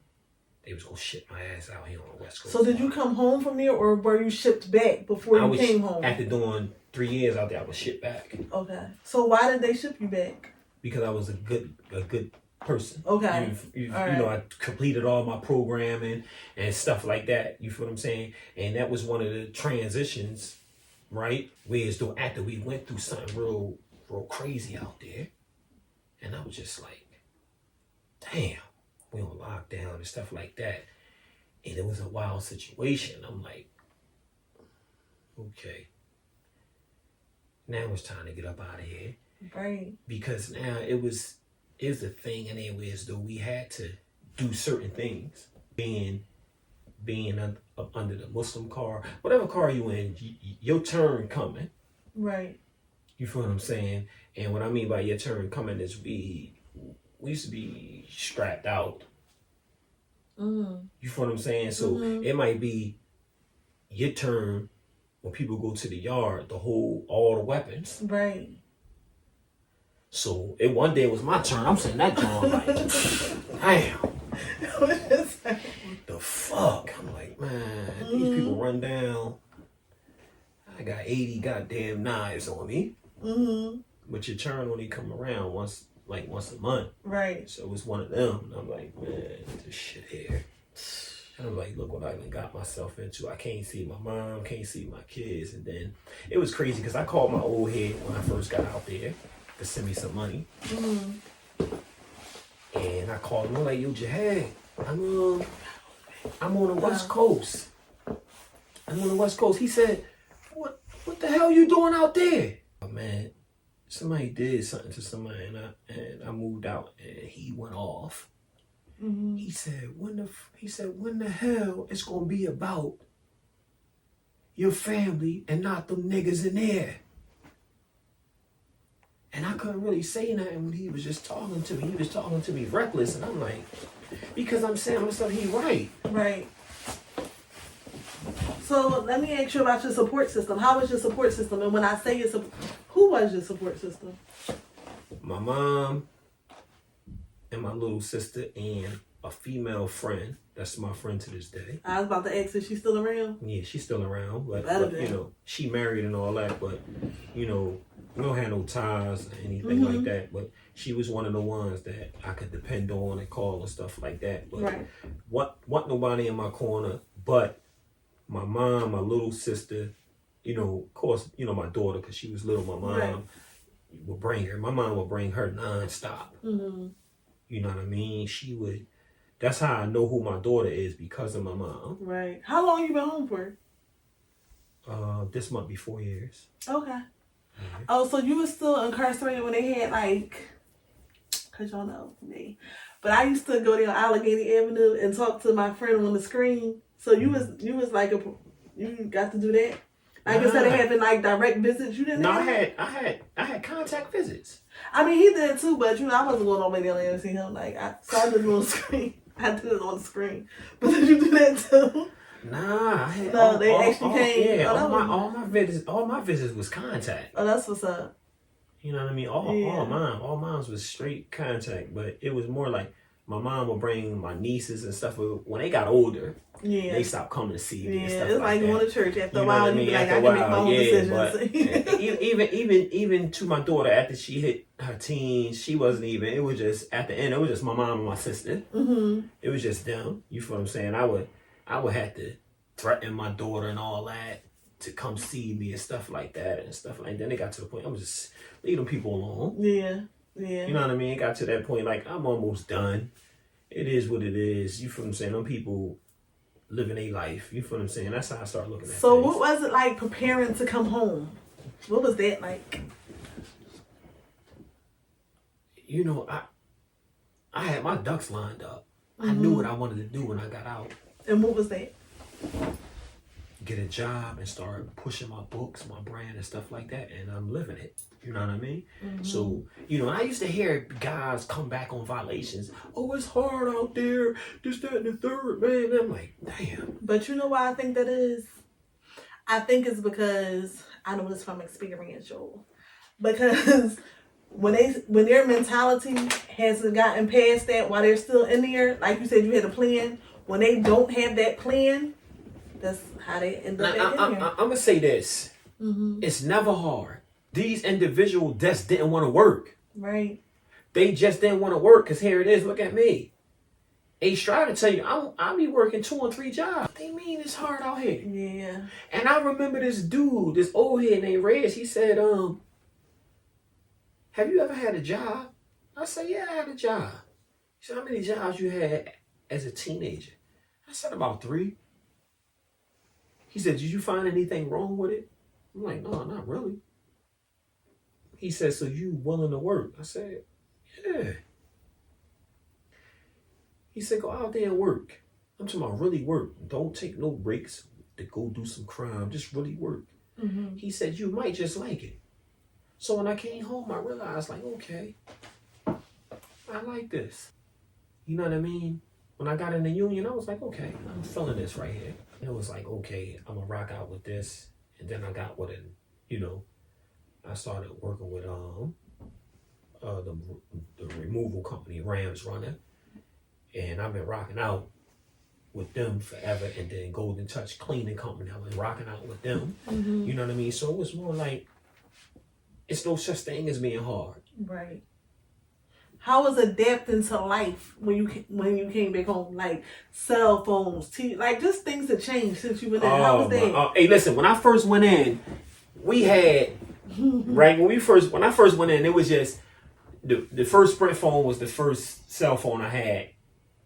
They was gonna ship my ass out here on the West Coast. So did you come home from there, or were you shipped back before you came home? After doing 3 years out there, I was shipped back. Okay. So why did they ship you back? Because I was a good person. Okay. You know, I completed all my programming and stuff like that. You feel what I'm saying? And that was one of the transitions, right? Whereas though after we went through something real crazy out there, and I was just like, damn, we on lockdown and stuff like that. And it was a wild situation. I'm like, okay, now it's time to get up out of here. Right. Because now it was a thing anyways, though we had to do certain things. Being up under the Muslim car, whatever car you in, your turn coming. Right. You feel what I'm saying? And what I mean by your turn coming is we used to be strapped out. Mm. You feel what I'm saying? So it might be your turn when people go to the yard to hold all the weapons. Right. So one day it was my turn. I'm saying that John like, damn. What the fuck? I'm like, man, these people run down. I got 80 goddamn knives on me. Mm-hmm. But your turn only come around once a month. Right. So it was one of them. And I'm like, man, this shit here. And I'm like, look what I done got myself into. I can't see my mom, can't see my kids. And then it was crazy because I called my old head when I first got out there to send me some money. Mm-hmm. And I called him. I'm like, yo, Jihad, I'm on the West Coast. I'm on the West Coast. He said, what the hell you doing out there? Oh, man, somebody did something to somebody, and I moved out, and he went off. Mm-hmm. He said, when the hell it's gonna be about your family and not them niggas in there? And I couldn't really say nothing when he was just talking to me. He was talking to me reckless, and I'm like, because I'm saying myself, he right. Right. So let me ask you about your support system. How was your support system? And when I say who was your support system? My mom and my little sister and a female friend. That's my friend to this day. I was about to ask if she's still around. Yeah, she's still around. But you know, she married and all that. But, you know, we don't have no ties or anything like that. But she was one of the ones that I could depend on and call and stuff like that. But what nobody in my corner but my mom, my little sister, you know, of course, you know, my daughter, because she was little. My mom would bring her. My mom would bring her nonstop. Mm-hmm. You know what I mean? She would. That's how I know who my daughter is, because of my mom. Right. How long you been home for? This month be 4 years. Okay. Mm-hmm. Oh, so you were still incarcerated when they had cause y'all know me. But I used to go there on Allegheny Avenue and talk to my friend on the screen. So you was you got to do that? Instead of having direct visits, you didn't. No, I had contact visits. I mean, he did too, but I wasn't going over there and see him. So I did it on the screen. I did it on the screen. But did you do that too? Nah, they actually came. Yeah, all my visits was contact. Oh, that's what's up. You know what I mean? All mine was straight contact, but it was more like my mom would bring my nieces and stuff. When they got older, they stopped coming to see me and stuff it's like going to church after a while. You be like, I can make my own decisions. Even to my daughter, after she hit her teens, she wasn't even. It was just at the end. It was just my mom and my sister. Mm-hmm. It was just them. You feel what I'm saying? I would have to threaten my daughter and all that to come see me and stuff like that and stuff like that. Then it got to the point I'm just leave them people alone. Yeah. You know what I mean? It got to that point, I'm almost done. It is what it is. You feel what I'm saying? Them people, living a life. You feel what I'm saying? That's how I started looking at So things. what was it like preparing to come home? What was that like? You know, I had my ducks lined up. I knew what I wanted to do when I got out. And what was that? Get a job and start pushing my books, my brand and stuff like that. And I'm living it. You know what I mean? So, you know, I used to hear guys come back on violations. Oh, it's hard out there. This, that, and the third, man. And I'm like, damn. But you know why I think that is? I think it's because, I know this from experience, Joel. Because when their mentality hasn't gotten past that while they're still in there, like you said, you had a plan. When they don't have that plan, that's how they end up Now, in there. I'm going to say this. It's never hard. These individuals just didn't want to work. Right. They just didn't want to work because here it is. Look at me. H try to tell you, I'll be working 2 or 3 jobs. They mean it's hard out here. Yeah. And I remember this dude, this old head named Reg, he said, have you ever had a job? I said, yeah, I had a job. He said, how many jobs you had as a teenager? I said, about 3. He said, did you find anything wrong with it? I'm like, no, not really. He said, so you willing to work? I said, yeah. He said, go out there and work. I'm talking about really work. Don't take no breaks to go do some crime. Just really work. He said, you might just like it. So when I came home, I realized, like, okay, I like this. You know what I mean? When I got in the union, I was like, okay, I'm feeling this right here. And it was like, okay, I'm going to rock out with this. And then I got with it, you know, I started working with the removal company, Rams Runner. And I've been rocking out with them forever. And then Golden Touch Cleaning Company, I've been rocking out with them. You know what I mean? So it was more like, it's no such thing as being hard. Right. How was adapting to life when you came back home? Like cell phones, TV, like just things that changed since you went in. How was that? Hey, listen, when I first went in, we had, right, when I first went in, it was just, the first Sprint phone was the first cell phone I had.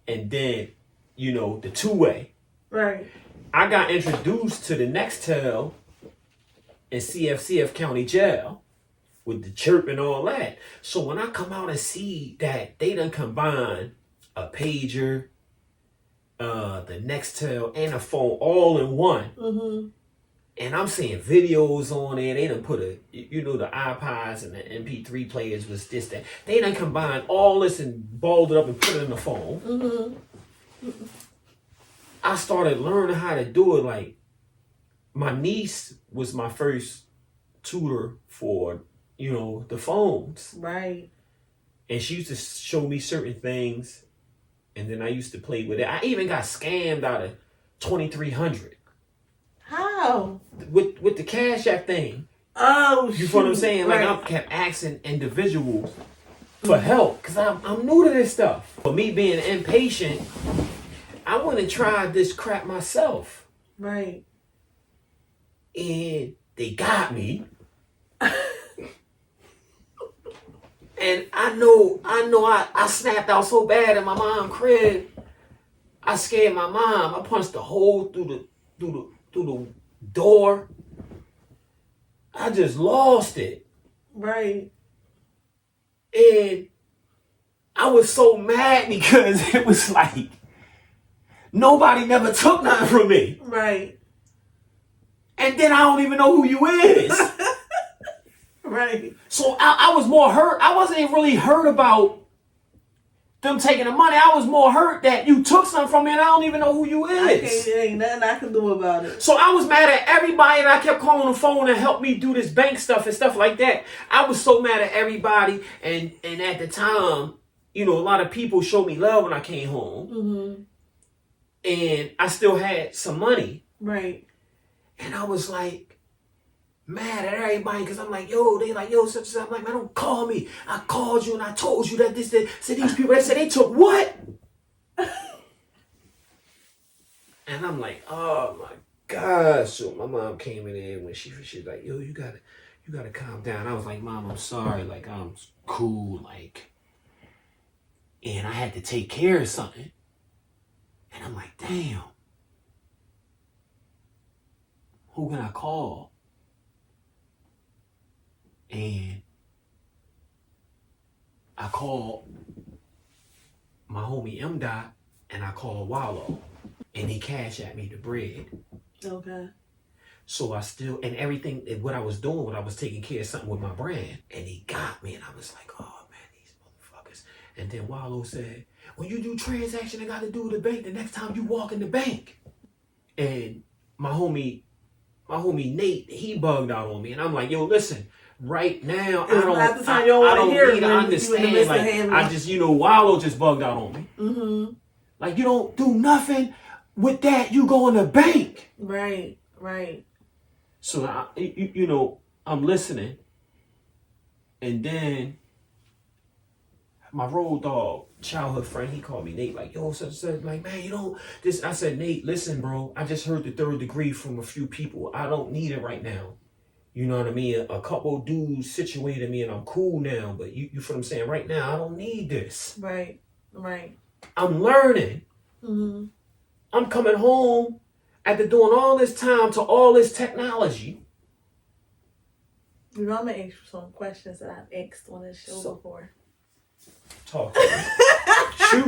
And then, you know, the 2-way. Right. I got introduced to the Nextel in CF County Jail with the chirp and all that. So when I come out and see that they done combine a pager, the Nextel, and a phone all in one, and I'm seeing videos on there, they done put you know, the iPods and the MP3 players was this, that. They done combine all this and balled it up and put it in the phone. I started learning how to do it. Like, my niece was my first tutor for, you know, the phones. Right. And she used to show me certain things, and then I used to play with it. I even got scammed out of 2,300. How? With the Cash App thing. Oh, You feel what I'm saying? Like, I kept asking individuals for help because I'm new to this stuff. For me being impatient, I went and tried this crap myself. Right. And they got me. And I know I snapped out so bad in my mom's crib. I scared my mom. I punched the hole through the door. I just lost it. Right. And I was so mad because it was like nobody never took nothing from me. Right. And then I don't even know who you is. Right. So I was more hurt. I wasn't even really hurt about them taking the money. I was more hurt that you took something from me and I don't even know who you is. There ain't nothing I can do about it. So I was mad at everybody, and I kept calling the phone and help me do this bank stuff and stuff like that. I was so mad at everybody, and at the time, you know, a lot of people showed me love when I came home, and I still had some money. Right. And I was like mad at everybody because I'm like, yo, they like, yo, such and such. I'm like, man, don't call me. I called you and I told you that this, that. So these people, they said they took what? And I'm like, oh my gosh. So my mom came in there when she's like, yo, you gotta calm down. I was like, Mom, I'm sorry. Like, I'm cool. Like, and I had to take care of something. And I'm like, damn. who can I call? And I called my homie M. Dot and I called Wallow. And they cash at me the bread. Okay. So I still, and everything, what I was doing, what I was taking care of something with my brand. And he got me, and I was like, oh man, these motherfuckers. And then Wallow said, when you do transaction, I got to do the bank the next time you walk in the bank. And my homie Nate, he bugged out on me. And I'm like, yo, listen, right now, I don't need to understand. Like, I just, Wallow just bugged out on me. Mm-hmm. Like, you don't do nothing with that. You go in the bank. Right. So, I'm listening. And then my road dog, childhood friend, he called me, Nate, like, yo, said, like, man, you don't, this. I said, Nate, listen, bro, I just heard the 3rd degree from a few people. I don't need it right now. You know what I mean? A couple dudes situated me and I'm cool now. But you feel what I'm saying? Right now, I don't need this. Right. I'm learning. Mm-hmm. I'm coming home after doing all this time to all this technology. I'm going to ask you some questions that I've asked on this show before. Talk to me. Shoot.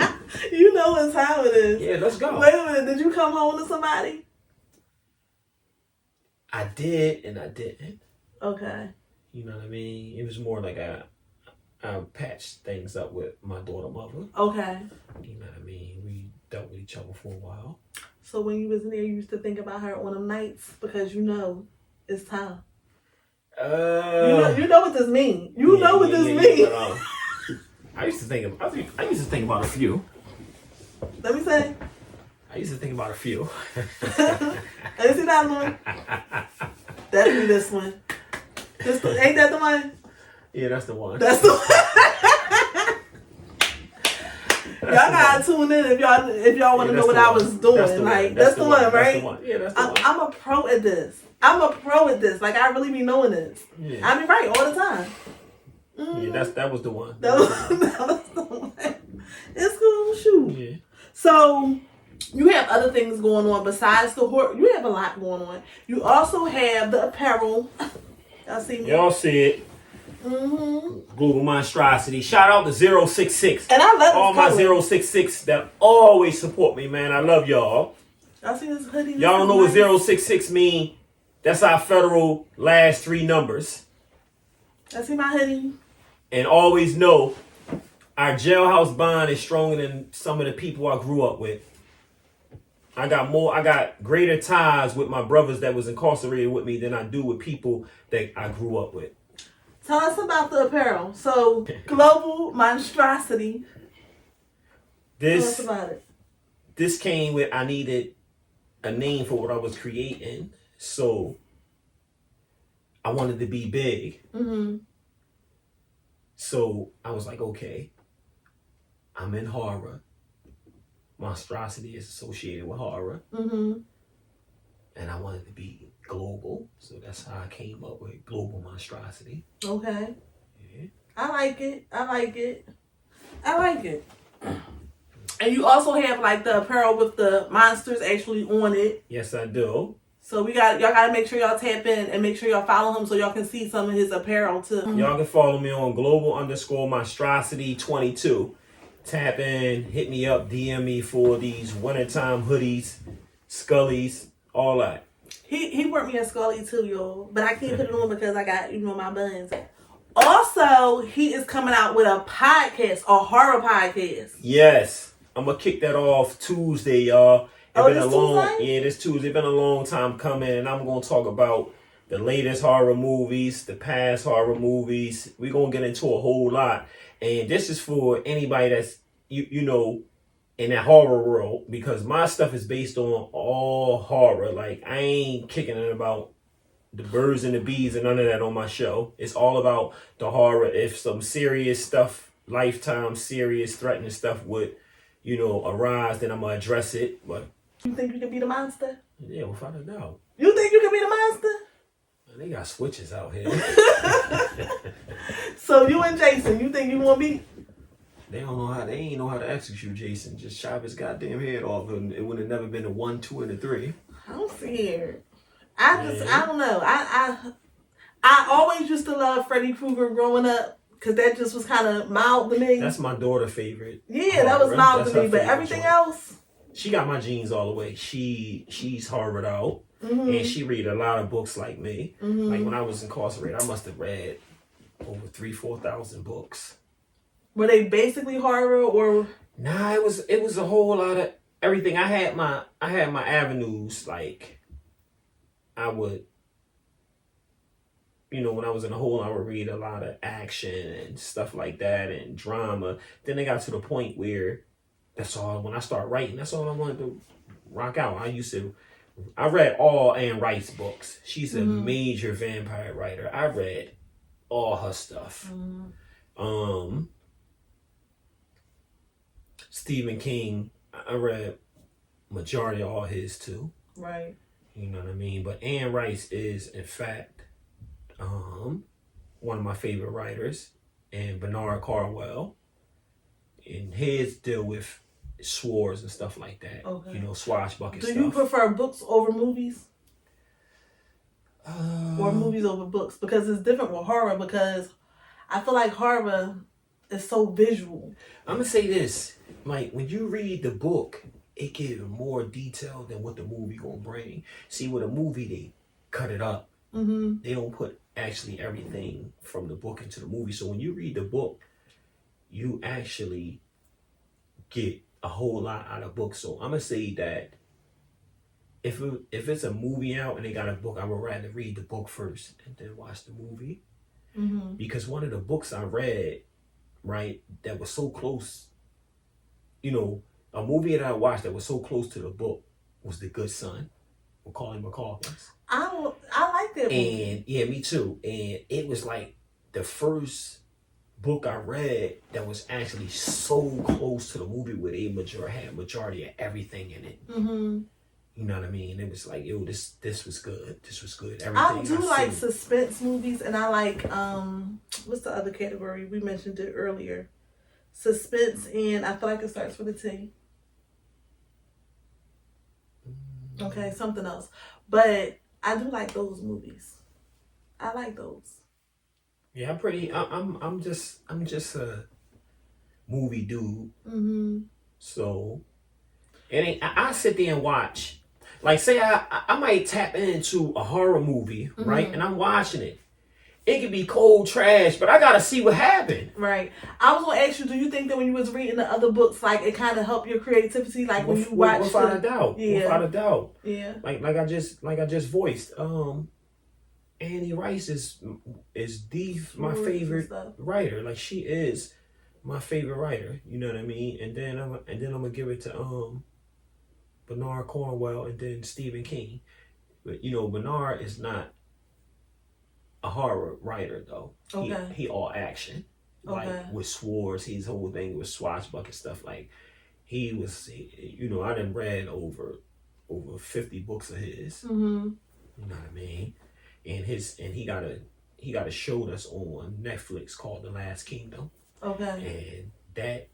You know what time it is. Yeah, let's go. Wait a minute. Did you come home to somebody? I did and I didn't. Okay. You know what I mean? It was more like I patched things up with my daughter mother. Okay. You know what I mean? We dealt with each other for a while. So when you was in there, you used to think about her on them nights because it's time. You know what this means. You know what this means. But, I used to think about a few. Let me say. I used to think about a few. Let me see that one. That'll be this one. Ain't that the one? Yeah, that's the one. That's the one. Y'all gotta tune in if y'all want to know what I was doing. That's the one, right? That's the one. Yeah, that's the one. I'm a pro at this. Like, I really be knowing this. Yeah. I be right all the time. Mm-hmm. Yeah, that was the one. That was the one. It's cool. Shoot. Yeah. So, you have other things going on besides the horror. You have a lot going on. You also have the apparel. Y'all see me? Y'all see it. Mm-hmm. Global Monstrosity. Shout out to 066. And I love all my 066 that always support me, man. I love y'all. Y'all see this hoodie? Y'all don't know what 066 mean. That's our federal last 3 numbers. Y'all see my hoodie? And always know our jailhouse bond is stronger than some of the people I grew up with. I got greater ties with my brothers that was incarcerated with me than I do with people that I grew up with. Tell us about the apparel. So, Global Monstrosity. Tell us about it. This came with, I needed a name for what I was creating. So, I wanted to be big. Mm-hmm. So, I was like, okay, I'm in horror. Monstrosity is associated with horror. Mm-hmm. And I wanted to be global. So that's how I came up with Global Monstrosity. Okay. Yeah. I like it. And you also have like the apparel with the monsters actually on it. Yes, I do. So y'all gotta make sure y'all tap in and make sure y'all follow him so y'all can see some of his apparel too. Y'all can follow me on global_monstrosity22. Tap in, hit me up, DM me for these wintertime hoodies, Scullies, all that. He worked me a Scully too, y'all. But I can't put it on because I got, my buns. Also, he is coming out with a podcast, a horror podcast. Yes. I'm going to kick that off Tuesday, y'all. Tuesday? This Tuesday. It's been a long time coming, and I'm going to talk about the latest horror movies, the past horror movies. We're going to get into a whole lot. And this is for anybody that's, in that horror world, because my stuff is based on all horror. Like, I ain't kicking it about the birds and the bees and none of that on my show. It's all about the horror. If some serious stuff, lifetime serious threatening stuff would, arise, then I'm going to address it. But you think you can be the monster? Yeah, we'll find it out. You think you can be the monster? They got switches out here. So you and Jason, you think you want to be? They ain't know how to execute Jason. Just chop his goddamn head off, and it would have never been a 1, 2, and a 3. I'm scared. I don't know. I always used to love Freddy Krueger growing up because that just was kind of mild to me. That's my daughter's favorite. Yeah, that was mild to me. But everything else, she got my genes all the way. She's Harvard out, and she read a lot of books like me. Like when I was incarcerated, I must have read over 4,000 books. Were they basically horror or? Nah, it was a whole lot of everything. I had my avenues. Like I would, when I was in the hole, I would read a lot of action and stuff like that and drama. Then they got to the point where when I started writing, that's all I wanted to rock out. I read all Anne Rice's books. She's a major vampire writer. I read all her stuff. Stephen King, I read majority of all his too. Right. You know what I mean? But Anne Rice is, in fact, one of my favorite writers, and Bernard Cornwell, and his deal with swords and stuff like that. Okay. Swashbuckling stuff. Do you prefer books over movies? Or movies over books? Because it's different with horror, because I feel like horror is so visual. I'm going to say this. Like, when you read the book, it gives more detail than what the movie going to bring. See, with a movie, they cut it up. They don't put actually everything from the book into the movie. So when you read the book, you actually get a whole lot out of the book. So I'm going to say that if it's a movie out and they got a book, I would rather read the book first and then watch the movie. Because one of the books I read, right, that was so close, a movie that I watched that was so close to the book was The Good Son with Colin McCawkins. I like that movie. And yeah, me too. And it was like the first book I read that was actually so close to the movie where they had majority of everything in it. You know what I mean? It was like, yo, this was good. This was good. Everything I do like suspense movies, and I like what's the other category? We mentioned it earlier. Suspense, and I feel like it starts with a T. Okay, something else. But I do like those movies. I like those. Yeah, I'm just a movie dude. So I sit there and watch. Like, say I might tap into a horror movie, right? And I'm watching it. It could be cold trash, but I gotta see what happened. Right. I was gonna ask you, do you think that when you was reading the other books, like it kind of helped your creativity, like when you watch? Without a doubt. Yeah. Without a doubt. Yeah. Like I just voiced. Annie Rice is my favorite writer. Like, she is my favorite writer. You know what I mean? And then I'm gonna give it to Bernard Cornwell and then Stephen King. But Bernard is not a horror writer though. Okay. He all action. Okay. Like with swords, his whole thing with swashbuckling stuff. Like I done read over 50 books of his. You know what I mean? And he got a show that's on Netflix called The Last Kingdom. Okay. And that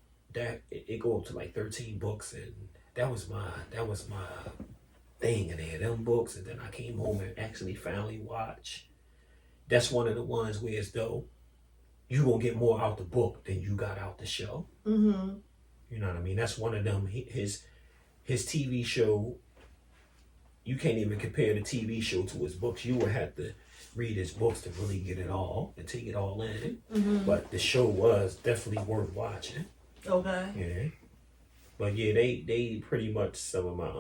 it go up to like 13 books, and that was my thing in there, them books. And then I came home and actually finally watched. That's one of the ones where as though you gonna get more out the book than you got out the show. You know what I mean? That's one of them. His TV show, you can't even compare the TV show to his books. You would have to read his books to really get it all and take it all in. But the show was definitely worth watching. Okay. Yeah. But yeah, they pretty much some of my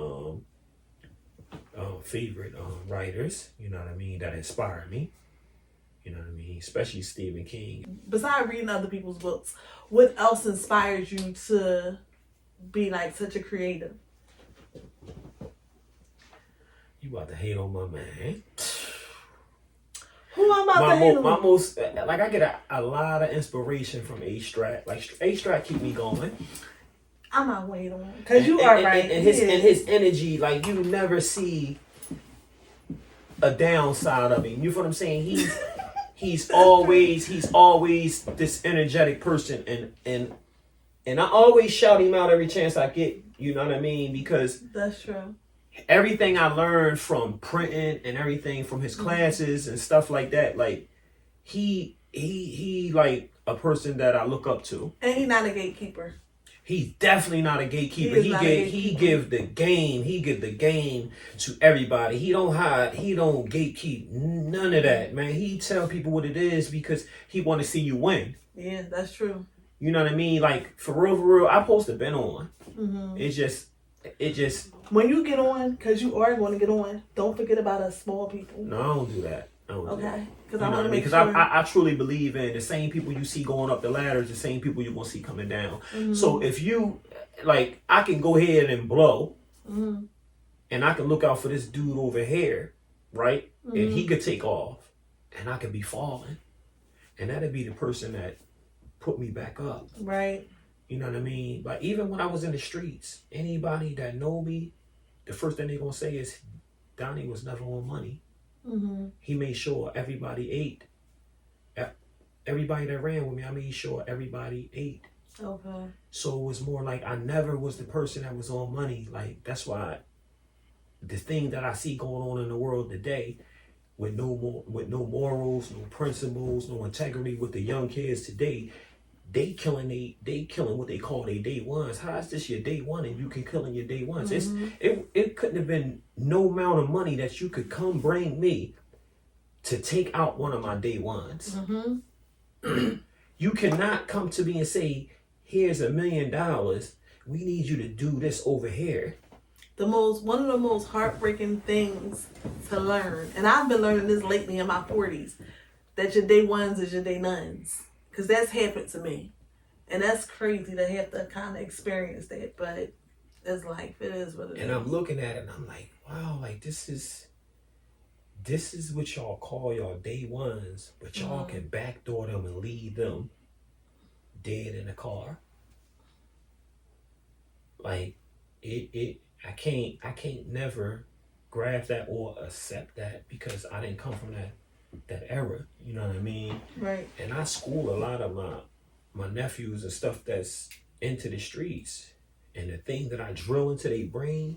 favorite writers. You know what I mean? That inspired me. You know what I mean? Especially Stephen King. Besides reading other people's books, what else inspires you to be like such a creator? You about to hate on my man. Who am I to hate on? My most, like, I get a lot of inspiration from A-Strat. Like, A-Strat keep me going. I'm not waiting on, because you are right. And his energy, like, you never see a downside of him. You know what I'm saying? He's always this energetic person, and I always shout him out every chance I get. You know what I mean? Because that's true. everything I learned from printing and everything from his classes and stuff like that, like he like a person that I look up to. And he's not a gatekeeper. He's definitely not a gatekeeper. He give the game to everybody. He don't hide. He don't gatekeep none of that, man. He tell people what it is because he want to see you win. Yeah, that's true. You know what I mean? Like for real, I supposed to been on. It just. When you get on, because you are going to get on, don't forget about us small people. No, I don't do that. Okay, because I want to make sure. Because I truly believe in the same people you see going up the ladders, the same people you're going to see coming down. So if you, like, I can go ahead and blow, and I can look out for this dude over here, right? And he could take off, and I could be falling. And that'd be the person that put me back up. Right. You know what I mean? Like, even when I was in the streets, anybody that know me, the first thing they're going to say is, Donny was never on money. He made sure everybody ate. Everybody that ran with me, I made sure everybody ate. Okay. So it was more like I never was the person that was on money. Like, that's why the thing that I see going on in the world today, with no morals, no principles, no integrity, with the young kids today, they killing what they call their day ones. How is this your day one and you can kill in your day ones? It couldn't have been no amount of money that you could come bring me to take out one of my day ones. You cannot come to me and say, here's $1 million. We need you to do this over here. One of the most heartbreaking things to learn, and I've been learning this lately in my 40s, that your day ones is your day nones. Because that's happened to me. And that's crazy to have to kind of experience that. But it's life. It is what it is. And I'm looking at it and I'm like, wow, like this is what y'all call y'all day ones. But y'all can backdoor them and leave them dead in the car. Like, I can't never grasp that or accept that because I didn't come from that era, you know what I mean? Right. And I school a lot of my nephews and stuff that's into the streets. And the thing that I drill into their brain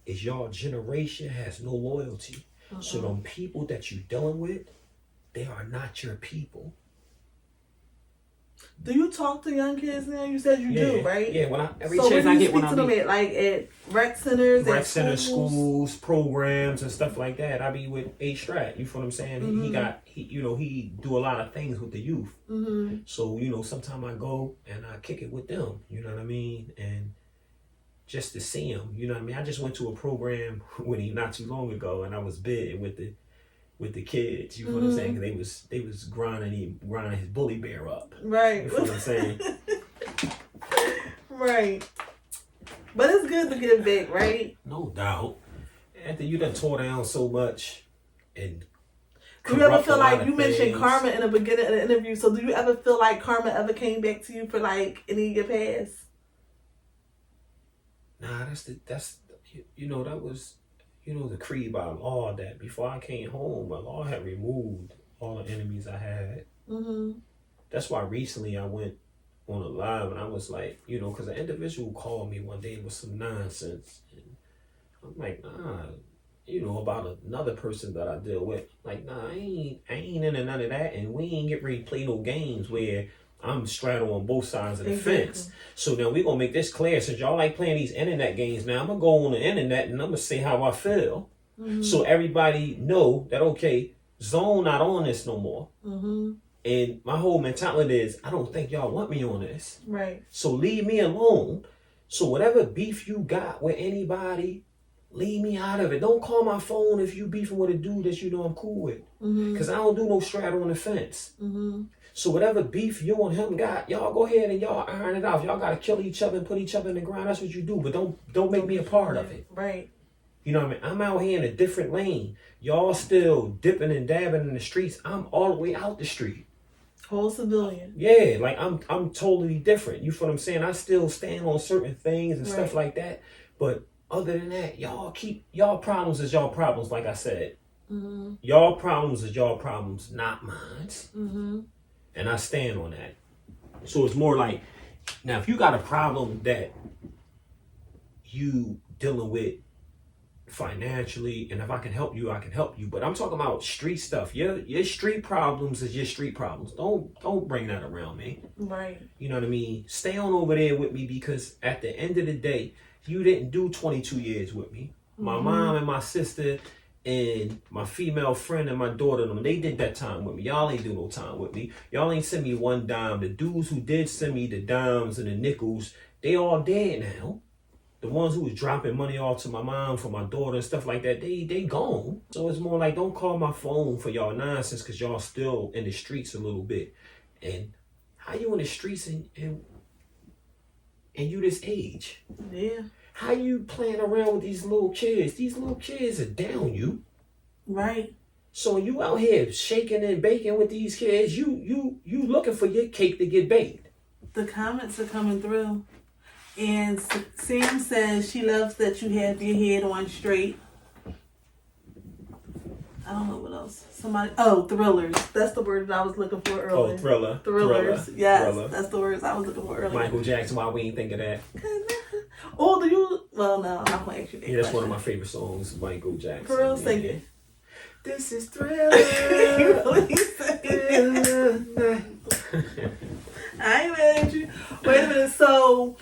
is y'all generation has no loyalty. So them people that you dealing with, they are not your people. Do you talk to young kids now? You said you do, right? Yeah, every chance I get when I speak to them at rec centers, schools, programs and stuff like that. I be with A Strat. You feel what I'm saying? He do a lot of things with the youth. So sometimes I go and I kick it with them. You know what I mean? And just to see him, you know what I mean? I just went to a program with him not too long ago, and I was big with the kids, you know what I'm saying? They was grinding his bully bear up. Right. You know what I'm saying? Right. But it's good to give back, right? No doubt. After you done tore down so much and do you ever feel like you mentioned karma in the beginning of the interview? So do you ever feel like karma ever came back to you for like any of your past? Nah, that was the creed by law that before I came home, my law had removed all the enemies I had. That's why recently I went on a live and I was like, because an individual called me one day with some nonsense. And I'm like, nah, about another person that I deal with. Like, nah, I ain't into none of that. And we ain't get ready to play no games where I'm straddled on both sides of the fence. So now we're going to make this clear. Since y'all like playing these internet games now, I'm going to go on the internet and I'm going to say how I feel. So everybody know that, okay, Zone not on this no more. And my whole mentality is, I don't think y'all want me on this. Right. So leave me alone. So whatever beef you got with anybody, leave me out of it. Don't call my phone if you beefing with a dude that you know I'm cool with. Because I don't do no straddle on the fence. So whatever beef you and him got, y'all go ahead and y'all iron it out. Y'all got to kill each other and put each other in the ground. That's what you do. But don't make me a part of it. Right. You know what I mean? I'm out here in a different lane. Y'all still dipping and dabbing in the streets. I'm all the way out the street. Whole civilian. Yeah, like I'm totally different. You feel what I'm saying? I still stand on certain things and stuff like that. But other than that, y'all keep y'all problems is y'all problems, like I said. Y'all problems is y'all problems, not mine. And I stand on that. So it's more like, now if you got a problem that you dealing with financially, and if I can help you, I can help you. But I'm talking about street stuff. Your street problems is your street problems. Don't bring that around me. Right. You know what I mean? Stay on over there with me, because at the end of the day, you didn't do 22 years with me. My mom and my sister and my female friend and my daughter, they did that time with me. Y'all ain't do no time with me. Y'all ain't send me one dime. The dudes who did send me the dimes and the nickels, they all dead now. The ones who was dropping money off to my mom for my daughter and stuff like that, they gone. So it's more like, don't call my phone for y'all nonsense, because y'all still in the streets a little bit. And how you in the streets and you this age? Yeah. How you playing around with these little kids? These little kids are down you. Right. So you out here shaking and baking with these kids, you looking for your cake to get baked. The comments are coming through. And Sam says she loves that you have your head on straight. I don't know what else. Thrillers. That's the word that I was looking for earlier. Oh, thriller. Thrillers. Yes, Thriller. that's the words I was looking for earlier. Michael Jackson, why we ain't think of that? Oh, do you? Well, no, I'm not going to ask you that. Yeah, that's one of my favorite songs, Michael Jackson. For real, sing it. This is Thriller. I ain't mad at you. Wait a minute. So,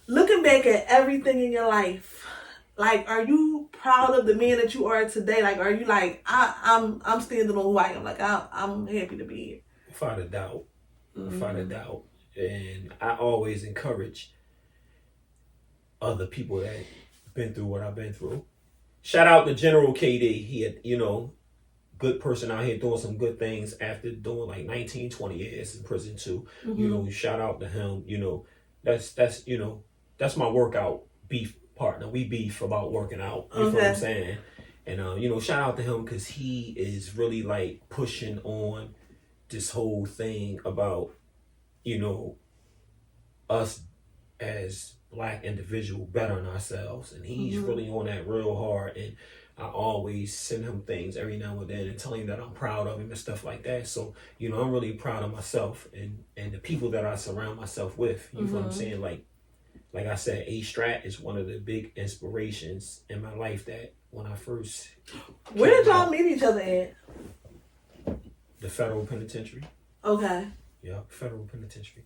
looking back at everything in your life, like, are you proud of the man that you are today? Like, are you like, I'm standing on who I am? Like, I'm happy to be here. Without a doubt. Without a doubt. And I always encourage other people that been through what I've been through. Shout out to General KD. He had, good person out here doing some good things after doing like 19, 20 years in prison too. Shout out to him. That's my workout beef partner. We beef about working out. You know what I'm saying? And shout out to him, because he is really like pushing on this whole thing about, us as Black individual bettering ourselves, and he's really on that real hard. And I always send him things every now and then and tell him that I'm proud of him and stuff like that. So I'm really proud of myself and the people that I surround myself with. You know what I'm saying? Like I said, A Strat is one of the big inspirations in my life. That when I first where did y'all meet each other at? The federal penitentiary. Okay. Yeah, federal penitentiary.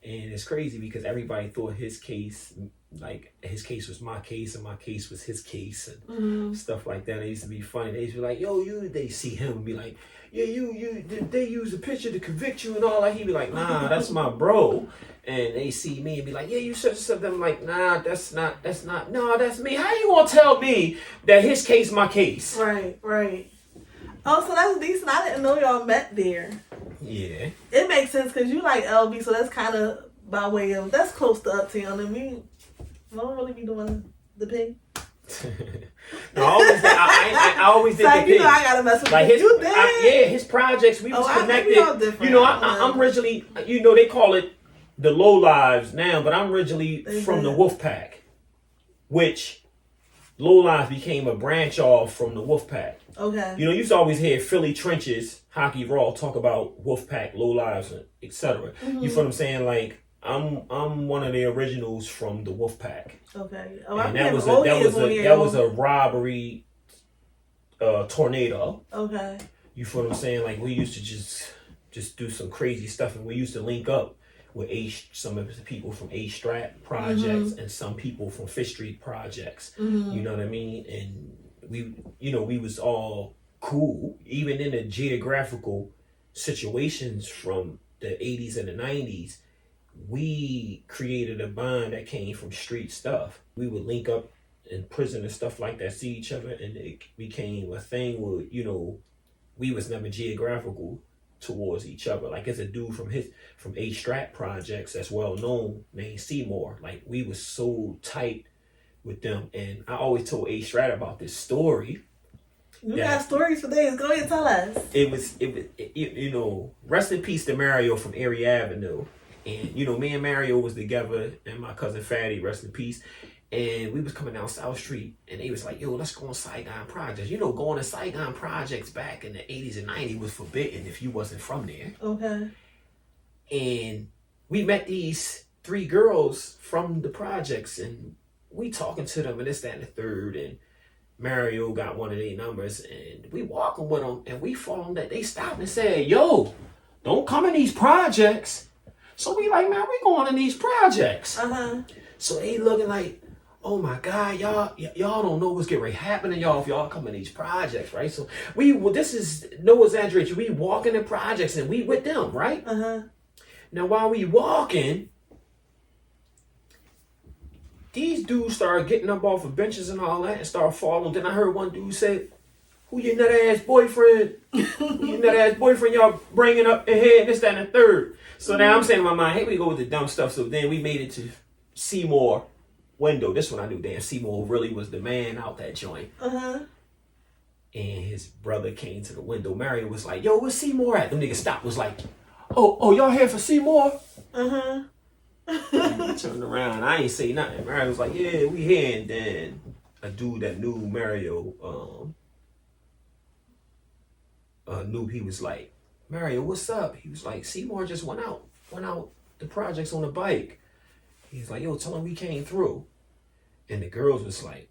And it's crazy because everybody thought his case was my case and my case was his case and stuff like that. It used to be funny. They used to be like, yo, they see him and be like, yeah, they use a picture to convict you and all that. He'd be like, nah, that's my bro. And they see me and be like, yeah, you such and such. I'm like, nah, that's not, no, that's me. How you gonna tell me that his case my case? Right. Oh, so that's decent. I didn't know y'all met there. Yeah. It makes sense because you like LB, so that's kind of by way of, that's close to Uptown, and we don't really be doing the pig. No, I always did like, the pig. I gotta mess with like you. You did? His projects, we was connected. I different. I'm originally, they call it the Low Lives now, but I'm originally from the Wolf Pack, which Low Lives became a branch off from the Wolf Pack. Okay. You used to always hear Philly Trenches, Hockey Raw talk about Wolf Pack, Low Lives, etc. You feel what I'm saying? Like, I'm one of the originals from the Wolf Pack. Okay. And that was a robbery tornado. Okay. You feel what I'm saying? Like, we used to just do some crazy stuff, and we used to link up with some of the people from A Strat projects and some people from Fifth Street projects. You know what I mean? And we was all cool, even in the geographical situations from the 80s and the 90s. We created a bond that came from street stuff. We would link up in prison and stuff like that, see each other, and it became a thing where, we was never geographical towards each other. Like, it's a dude from A Strat projects that's well known named Seymour. Like, we was so tight with them, and I always told A Strat about this story. You got stories for days. Go ahead and tell us. It was rest in peace to Mario from Erie Avenue. And, me and Mario was together, and my cousin Fatty, rest in peace. And we was coming down South Street, and they was like, yo, let's go on Saigon Projects. Going to Saigon Projects back in the 80s and 90s was forbidden if you wasn't from there. Okay. And we met these 3 girls from the projects, and we talking to them, and this, that, and the third. And Mario got one of their numbers, and we walking with them, and we follow them. That they stopped and said, "Yo, don't come in these projects." So we like, man, we going in these projects. So they looking like, oh my God, y'all don't know what's getting ready to happen to y'all if y'all come in these projects, right? So this is no exaggeration. We walking in projects and we with them, right? Now while we walking, these dudes started getting up off of benches and all that and started falling. Then I heard one dude say, "Who your nut ass boyfriend? Who your nut ass boyfriend y'all bringing up ahead? This, that, and the third." So now I'm saying in my mind, hey, we go with the dumb stuff. So then we made it to Seymour window. This one I knew, damn, Seymour really was the man out that joint. And his brother came to the window. Mario was like, "Yo, where's Seymour at?" Them niggas stopped, was like, oh, y'all here for Seymour? I turned around, I ain't say nothing. Mario was like, "Yeah, we here." And then a dude that knew Mario, knew, he was like, "Mario, what's up?" He was like, "Seymour just went out the projects on the bike." He's like, "Yo, tell him we came through." And the girls was like,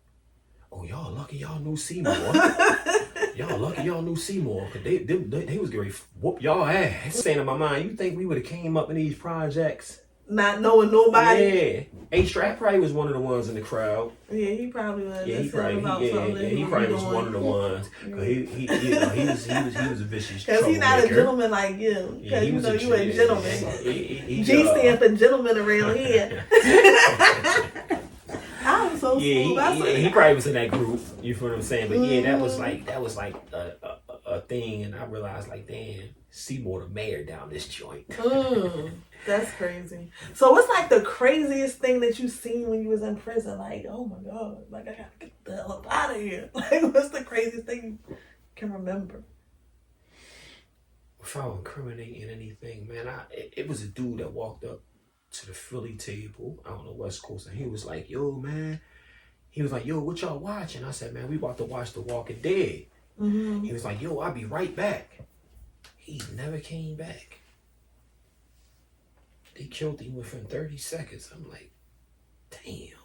"Oh, y'all lucky y'all knew Seymour." Y'all lucky y'all knew Seymour, cause they was gonna whoop y'all ass. Saying in my mind, you think we would have came up in these projects not knowing nobody? Yeah, A-Strap probably was one of the ones in the crowd. Yeah, he probably was. Yeah, he probably was one of the ones. Cause he was a vicious. Cause he's not a gentleman like you. Cause you know you a gentleman. G stand for gentleman around here. I'm so he probably was in that group. You feel what I'm saying? But yeah, that was like a thing, and I realized like, damn, Seymour the mayor down this joint. That's crazy. So what's like the craziest thing that you seen when you was in prison? Like, oh my God, like I gotta get the hell up out of here. Like, what's the craziest thing you can remember? Without incriminating anything, man, it was a dude that walked up to the Philly table, I don't know, West Coast, and he was like, "Yo, man," he was like, "Yo, what y'all watching?" I said, "Man, we about to watch The Walking Dead." He was like, "Yo, I'll be right back." He never came back. They killed him within 30 seconds. I'm like, damn.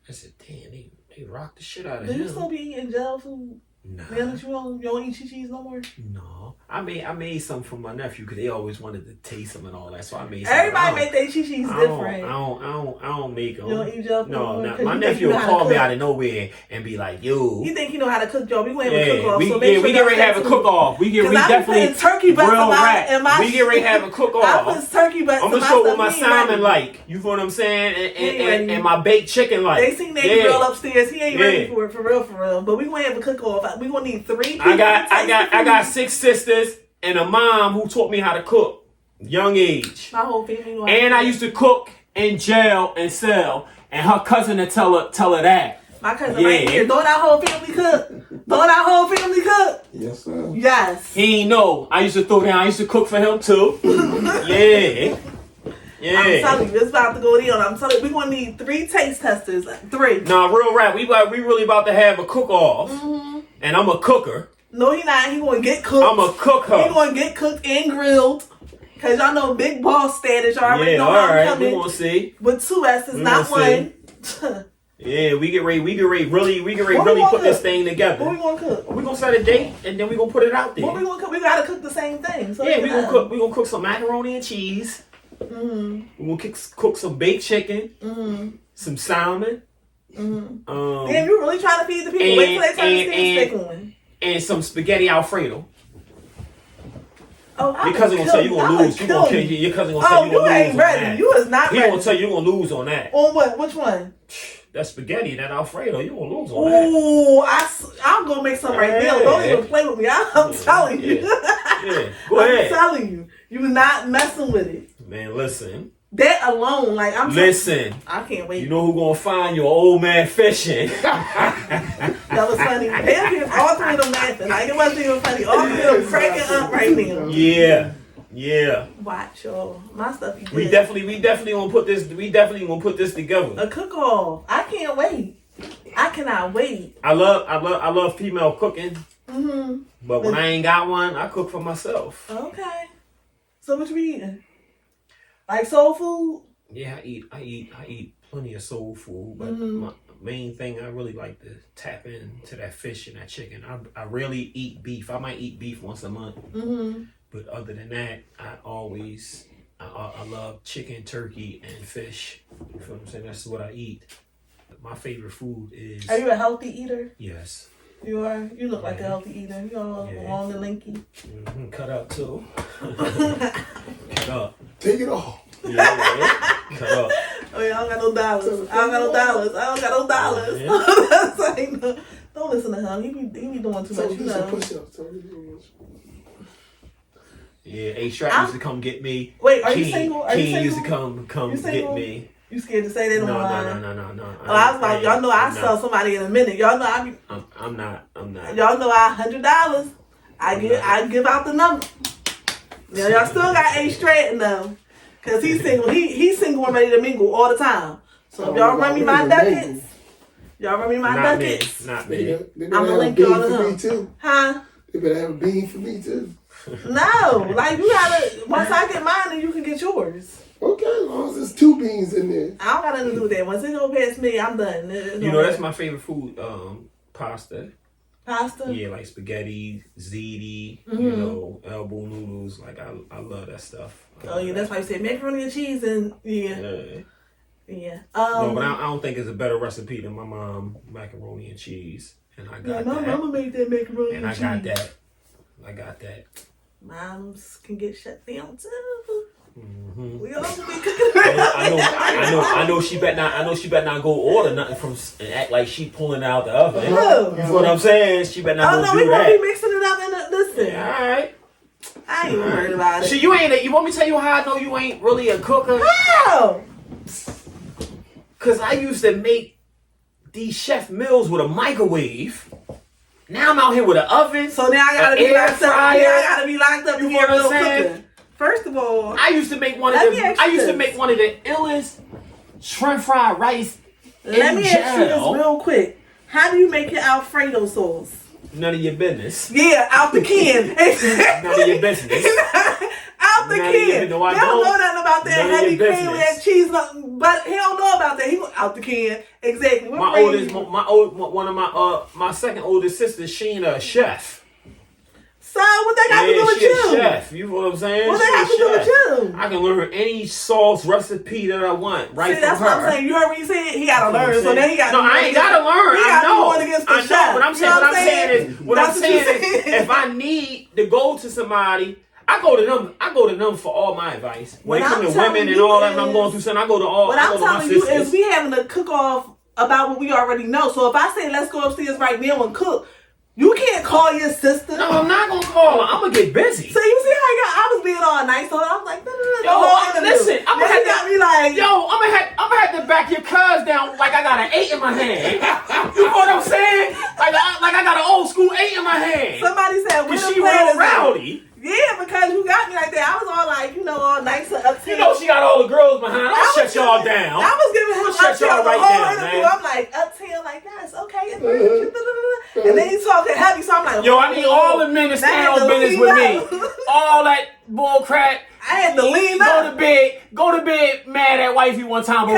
I said, damn, they rocked the shit out of him. Do you still be eating jail food? Nah. Now that you don't eat cheese no more? No. I made some for my nephew because they always wanted to taste them and all that. So I made some. Everybody make their cheese different. I don't make them. You don't eat jail food? No. My nephew will call me out of nowhere and be like, "Yo." You think you know how to cook, Joe? We going to have a cook-off. We get ready to have a cook-off. We definitely turkey butts in my we get ready to have a cook-off. I put turkey butts. I'm gonna show what my salmon like. You feel what I'm saying? And my baked chicken like. They seen that grill upstairs. He ain't ready for it for real. But we gonna have a cook-off. We gonna need 3 people. I got 6 sisters and a mom who taught me how to cook, young age. My whole family. And I used to cook in jail and sell, and her cousin to tell her that. My cousin right here. Don't our whole family cook? Don't our whole family cook? Yes, sir. Yes. He ain't know. I used to throw down. I used to cook for him too. Yeah. I'm telling you, it's about to go down. I'm telling you, we're going to need 3 taste testers. 3. Nah, real rap. We really about to have a cook-off. And I'm a cooker. No, he not. He going to get cooked. I'm a cooker. He going to get cooked and grilled. Because y'all know big boss status. Y'all already know how I'm coming. We gonna see. With 2 S's, not 1. Yeah, we get ready really put this thing together. What we gonna cook? We gonna set a date and then we gonna put it out there. What we gonna cook? We gotta cook the same thing. So yeah, we gonna cook some macaroni and cheese. We gonna cook some baked chicken. Some salmon. Damn, you really trying to feed the people? Wait till they turn the stick on. And some spaghetti Alfredo. Oh, your cousin gonna tell you gonna lose. Your cousin gonna tell you gonna lose. You ain't ready. You is not ready. He gonna tell you gonna lose on that. On what? Which one? That spaghetti and that Alfredo, you gonna lose on that. Ooh, I'm gonna make some right now. Don't even play with me. I'm telling you. Yeah. Go ahead. I'm telling you. You're not messing with it. Man, listen. That alone, like I'm. Listen. I can't wait. You know who gonna find your old man fishing? That was funny. All 3 of them laughing. Like it wasn't even funny. All 3 of them cracking up right now. Yeah. Watch y'all. My stuff. We definitely gonna put this. We definitely gonna put this together. A cook-off. I can't wait. I cannot wait. I love female cooking. But when I ain't got one, I cook for myself. Okay. So what you eating? Like soul food? Yeah, I eat plenty of soul food, but main thing I really like to tap into that fish and that chicken. I rarely eat beef. I might eat beef once a month, but other than that, I love chicken, turkey, and fish. You feel what I'm saying? That's what I eat. My favorite food is. Are you a healthy eater? Yes. You are. You look like a healthy eater. You're all long and lanky. Cut up too. Cut up. Take it off. Yeah. Cut up. Oh yeah, I don't got no dollars. I don't got no dollars. That's like, no, don't listen to him. He be doing too much. You know. Push-ups. Yeah, A-Strap used to come get me. Wait, are you single? Are you King single? used to come get me. You scared to say that online? No. Oh, I was like, y'all know I sell somebody in a minute. Y'all know I'm not. Y'all know $100. I give out the number. Y'all still got A-Strap now. Cause he's single. He's single and ready to mingle all the time. So if y'all run me my ducats, Not me. They I'm better gonna have link a y'all bean to for him. me too. Huh? They better have a bean for me too. No, like you gotta. Once I get mine, then you can get yours. Okay, as long as there's 2 beans in there. I don't got nothing to do with that. Once it go past me, I'm done. You know, that's my favorite food. Pasta. Pasta. Yeah, like spaghetti, ziti. You know, elbow noodles. Like I love that stuff. Oh yeah, that's why you say macaroni and cheese and yeah. No, but I don't think it's a better recipe than my mom macaroni and cheese. And I got my mama made that macaroni and I cheese. I got that. Moms can get shut down too. We all be cooking. I know she better not. I know she better not go order nothing from and act like she pulling it out the oven. No. You know what I'm saying? She better not go do we that. gonna be mixing it up in the listen. Yeah, all right. I ain't worried about it. So you ain't. You want me to tell you how I know you ain't really a cooker? How? Cause I used to make these chef meals with a microwave. Now I'm out here with an oven. So now I gotta be locked up. I gotta be locked up before I go cooking. First of all, I used to make one of the illest shrimp fried rice. Let me ask you this real quick. How do you make your Alfredo sauce? None of your business. Yeah, out the can. None of your business. Out the can. He don't know nothing about that heavy cream with that cheese, but he don't know about that. He go out the can. Exactly. One of my second oldest sister, she ain't a chef. So what they got to do with you? A chef. You know what I'm saying? What they got to do with you? I can learn any sauce recipe that I want right from her. That's what I'm saying. You heard what he said? He got to learn. So then he got to. No, I ain't got to learn. I know. What I'm saying is, if I need to go to somebody, I go to them. I go to them for all my advice. When it comes to women and all that, and I'm going through something, I go to all. What I'm telling you is, we having a cook off about what we already know. So if I say let's go upstairs right now and cook. You can't call your sister. No, I'm not gonna call her. I'm gonna get busy. So you see how I was being all nice, so I was like, listen, I'm gonna have to back your cuz down like I got an 8 in my hand. You know what I'm saying? Like I got an old school 8 in my hand. Somebody said, "Cause she real rowdy." Yeah, because you got me like that. I was all like, all nice and uptight. You know she got all the girls behind. I'll shut y'all down. I was giving him shut y'all right down, man. I'm like, uptail like that. It's okay. And then he's talking heavy, so I'm like, yo, I need all the men to stand on business with me. All that bull crap. I had to lean up. Go to bed mad at wifey one time, but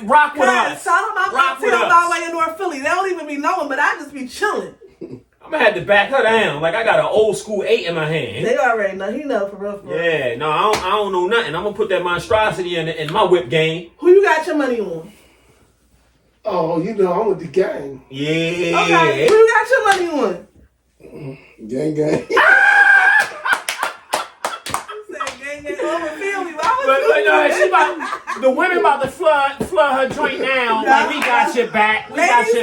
rock with us. Tell them I'm uptail by way in North Philly. They don't even be knowing, but I just be chilling. I'm gonna have to back her down. Like I got an old school 8 in my hand. They already know. He know for real. Yeah, no, I don't know nothing. I'm gonna put that monstrosity in my whip game. Who you got your money on? Oh, I'm with the gang. Yeah. Okay. Who you got your money on? Gang. Gang. The women about to flood her joint now. Like we got your back. Who y'all got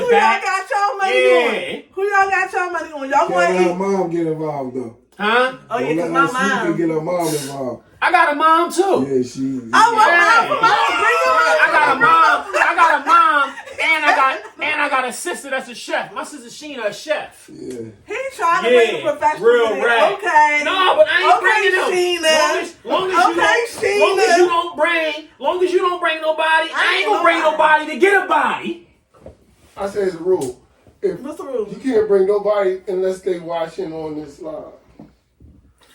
your money on? Who y'all got your money on? Y'all going to eat? Let mom get involved though. Huh? Oh yeah, because my mom. She can get her mom involved. I got a mom too. Yeah, she. Oh, my mom. I got a mom, and I got a sister that's a chef. My sister Sheena a chef. Yeah. He trying to make a professional. Real rap. Okay. No, but I ain't bringing them. Sheena. Long as you don't bring nobody, I ain't gonna bring nobody to get a body. I say it's a rule. What's the rule? You can't bring nobody unless they watching on this live.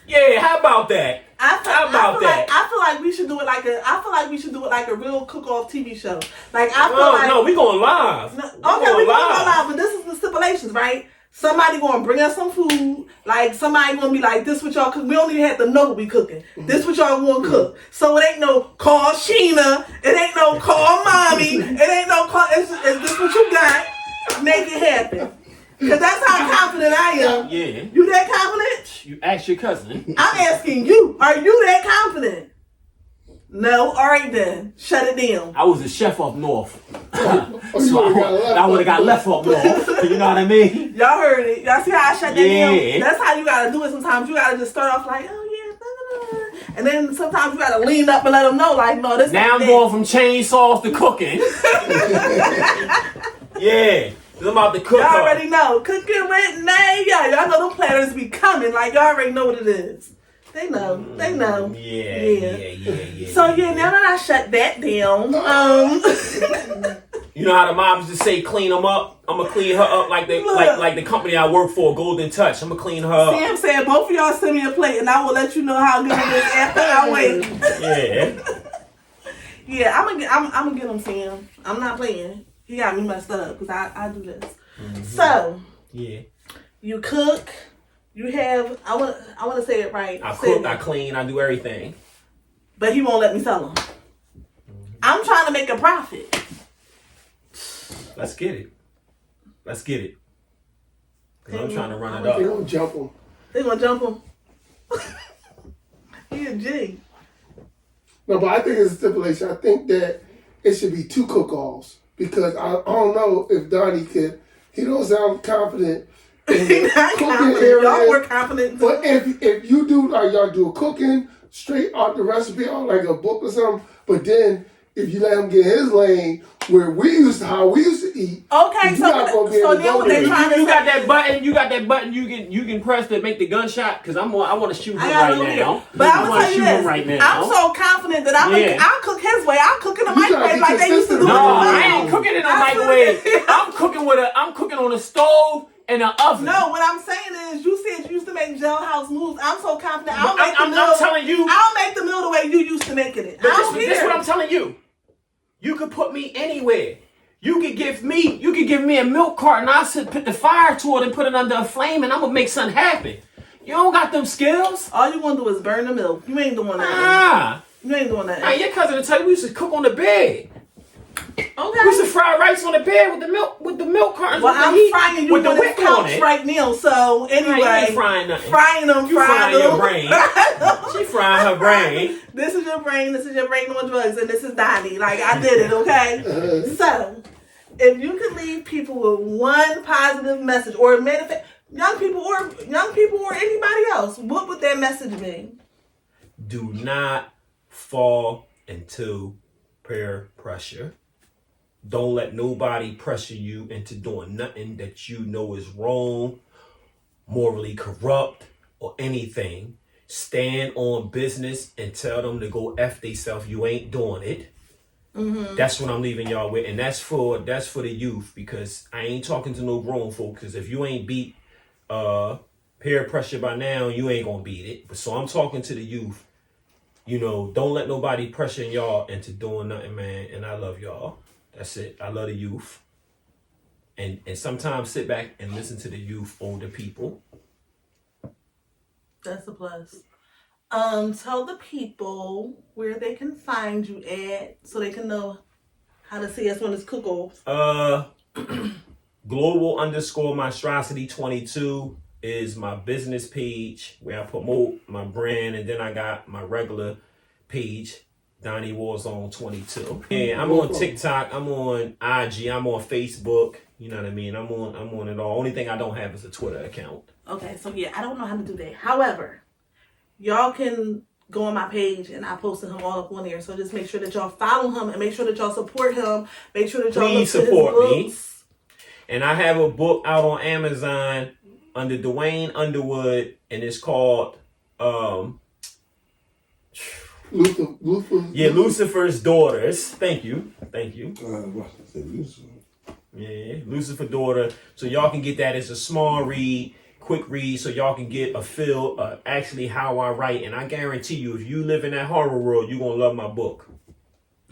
Yeah, how about that? I feel like we should do it like a real cook-off TV show. Like I feel like no, we going live. No, okay, we can go live, but this is the stipulations, right? Somebody gonna bring us some food. Like somebody gonna be like, "This what y'all cook." We don't even have to know what we cooking. This what y'all want to cook. So it ain't no call Sheena. It ain't no call mommy. It ain't no call. It's this what you got? Make it happen. Cause that's how confident I am. Yeah. You that confident? You ask your cousin. I'm asking you. Are you that confident? No. All right then. Shut it down. I was a chef up north. Oh, So I would have got left up north. You know what I mean? Y'all heard it. Y'all see how I shut that Yeah. down? That's how you gotta do it sometimes. You gotta just start off like, oh yeah, blah, blah, blah. And then sometimes you gotta lean up and let them know, like, no, this Now I'm going from chainsaws to cooking. Yeah. I'm about to cook. Y'all already know. Cooking with Nay. Y'all know them platters be coming. Like, y'all already know what it is. They know. They know. Yeah. So, yeah, now that I shut that down, You know how the moms just say clean them up? I'm gonna clean her up like the company I work for, Golden Touch. I'm gonna clean her up. Sam said both of y'all send me a plate and I will let you know how good it is after I wait. Yeah. Yeah, I'm gonna get him, Sam. I'm not playing. He got me messed up because I do this. Mm-hmm. So, yeah, you cook. You have. I want to say it right. I cook. I clean. I do everything. But he won't let me sell them. Mm-hmm. I'm trying to make a profit. Let's get it. Because I'm trying to run it up. They're gonna jump him. They're gonna jump him. He a G. No, but I think it's a stipulation. I think that it should be 2 cook-offs. Because I don't know if Donnie could. He don't sound confident in the cooking area. Y'all were confident. But if you do, like y'all do a cooking straight out the recipe, or like a book or something. But then if you let him get his lane, where how we used to eat. Okay, so then what they trying to you got that button. You can press to make the gunshot. Because I want to shoot him right now. But I'm gonna tell you this. Right now. I'm so confident that I'll cook his way. I'll cook in the microwave like they used to do. No, I ain't cooking in the microwave. I'm cooking on a stove and an oven. No, what I'm saying is, you said you used to make jailhouse moves. I'm so confident. I'm telling you. I'll make the meal the way you used to making it. This is what I'm telling you. You could put me anywhere. You could give me a milk carton. I'll put the fire to it and put it under a flame, and I'm gonna make something happen. You don't got them skills. All you gonna do is burn the milk. You ain't doing that. You ain't doing that. Nah, your cousin will tell you we used to cook on the bed. Okay. We used to fry rice on the bed with the milk cartons. Well, I'm frying you with the on wick this on couch it right now. So anyway, you ain't frying nothing. Frying them. You frying your brain. She frying her brain. This is your brain. This is your brain on drugs, and this is Donnie. Like, I did it. Okay. So if you could leave people with one positive message, or young people or anybody else, what would that message be? Do not fall into peer pressure. Don't let nobody pressure you into doing nothing that you know is wrong, morally corrupt, or anything. Stand on business and tell them to go F theyself. You ain't doing it. Mm-hmm. That's what I'm leaving y'all with. And that's for the youth, because I ain't talking to no grown folks. Because if you ain't beat peer pressure by now, you ain't gonna beat it. But so I'm talking to the youth. You know, don't let nobody pressure y'all into doing nothing, man. And I love y'all. That's it. I love the youth. And sometimes sit back and listen to the youth, older people. That's a plus. Tell the people where they can find you at, so they can know how to see us when it's cook-offs. Global _Monstrosity 22 is my business page where I promote my brand, and then I got my regular page, Donny Warzone 22. And I'm on TikTok, I'm on IG, I'm on Facebook. You know what I mean? I'm on it all. Only thing I don't have is a Twitter account. Okay, so yeah, I don't know how to do that. However, y'all can go on my page and I posted him all up on there. So just make sure that y'all follow him and make sure that y'all support him. Make sure that y'all please support me. And I have a book out on Amazon under Dwayne Underwood, and it's called Lucifer's Daughters. Thank you. Yeah, Lucifer's Daughter. So y'all can get that as a small read, quick read so y'all can get a feel of actually how I write. And I guarantee you, if you live in that horror world, you're going to love my book.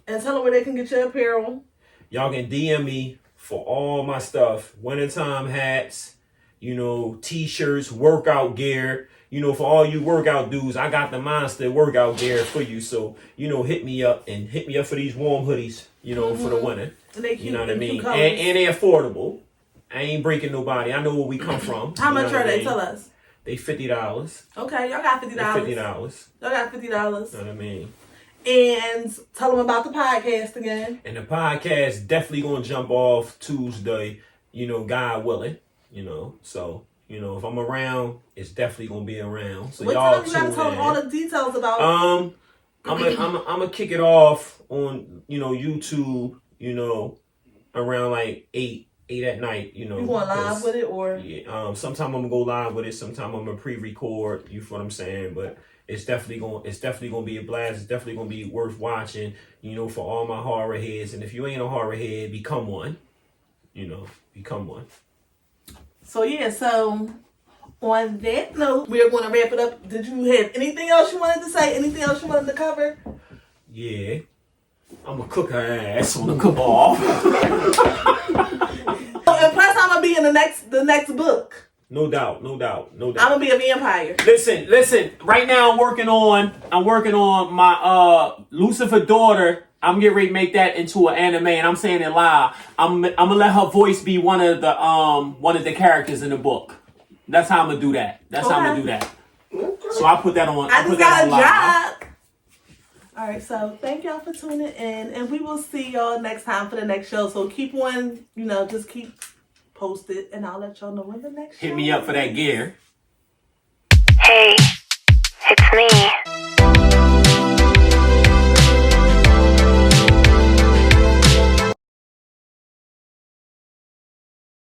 And tell them where they can get your apparel. Y'all can DM me for all my stuff. Wintertime hats, t-shirts, workout gear. For all you workout dudes, I got the monster workout gear for you. So, hit me up for these warm hoodies, for the winter. And they cute, you know what I mean? And they affordable. I ain't breaking nobody. I know where we come from. How much are they? Tell us. They $50. Okay, y'all got $50. $50. Y'all got $50. You know what I mean? And tell them about the podcast again. And the podcast definitely gonna jump off Tuesday, God willing, So, if I'm around, it's definitely gonna be around. So y'all you gotta tell them all the details about I'm gonna kick it off on, YouTube, around like 8 at night, You going live with it or? Yeah, sometime I'm gonna go live with it, sometime I'm gonna pre-record, you feel what I'm saying? But it's definitely gonna be a blast. It's definitely gonna be worth watching, for all my horror heads. And if you ain't a horror head, become one. Become one. So on that note, we are going to wrap it up. Did you have anything else you wanted to say? Anything else you wanted to cover? Yeah. I'm gonna cook her ass on the cook-off. And plus I'm gonna be in the next book. No doubt. I'm gonna be a vampire. Listen. Right now, I'm working on my Lucifer daughter. I'm getting ready to make that into an anime, and I'm saying it live. I'm gonna let her voice be one of the characters in the book. That's how I'm gonna do that. How I'm gonna do that. So I put that on. I just got a job. All right, so thank y'all for tuning in, and we will see y'all next time for the next show. So keep on, just keep posted, and I'll let y'all know when the next show. Hit me up for that gear. Hey, it's me.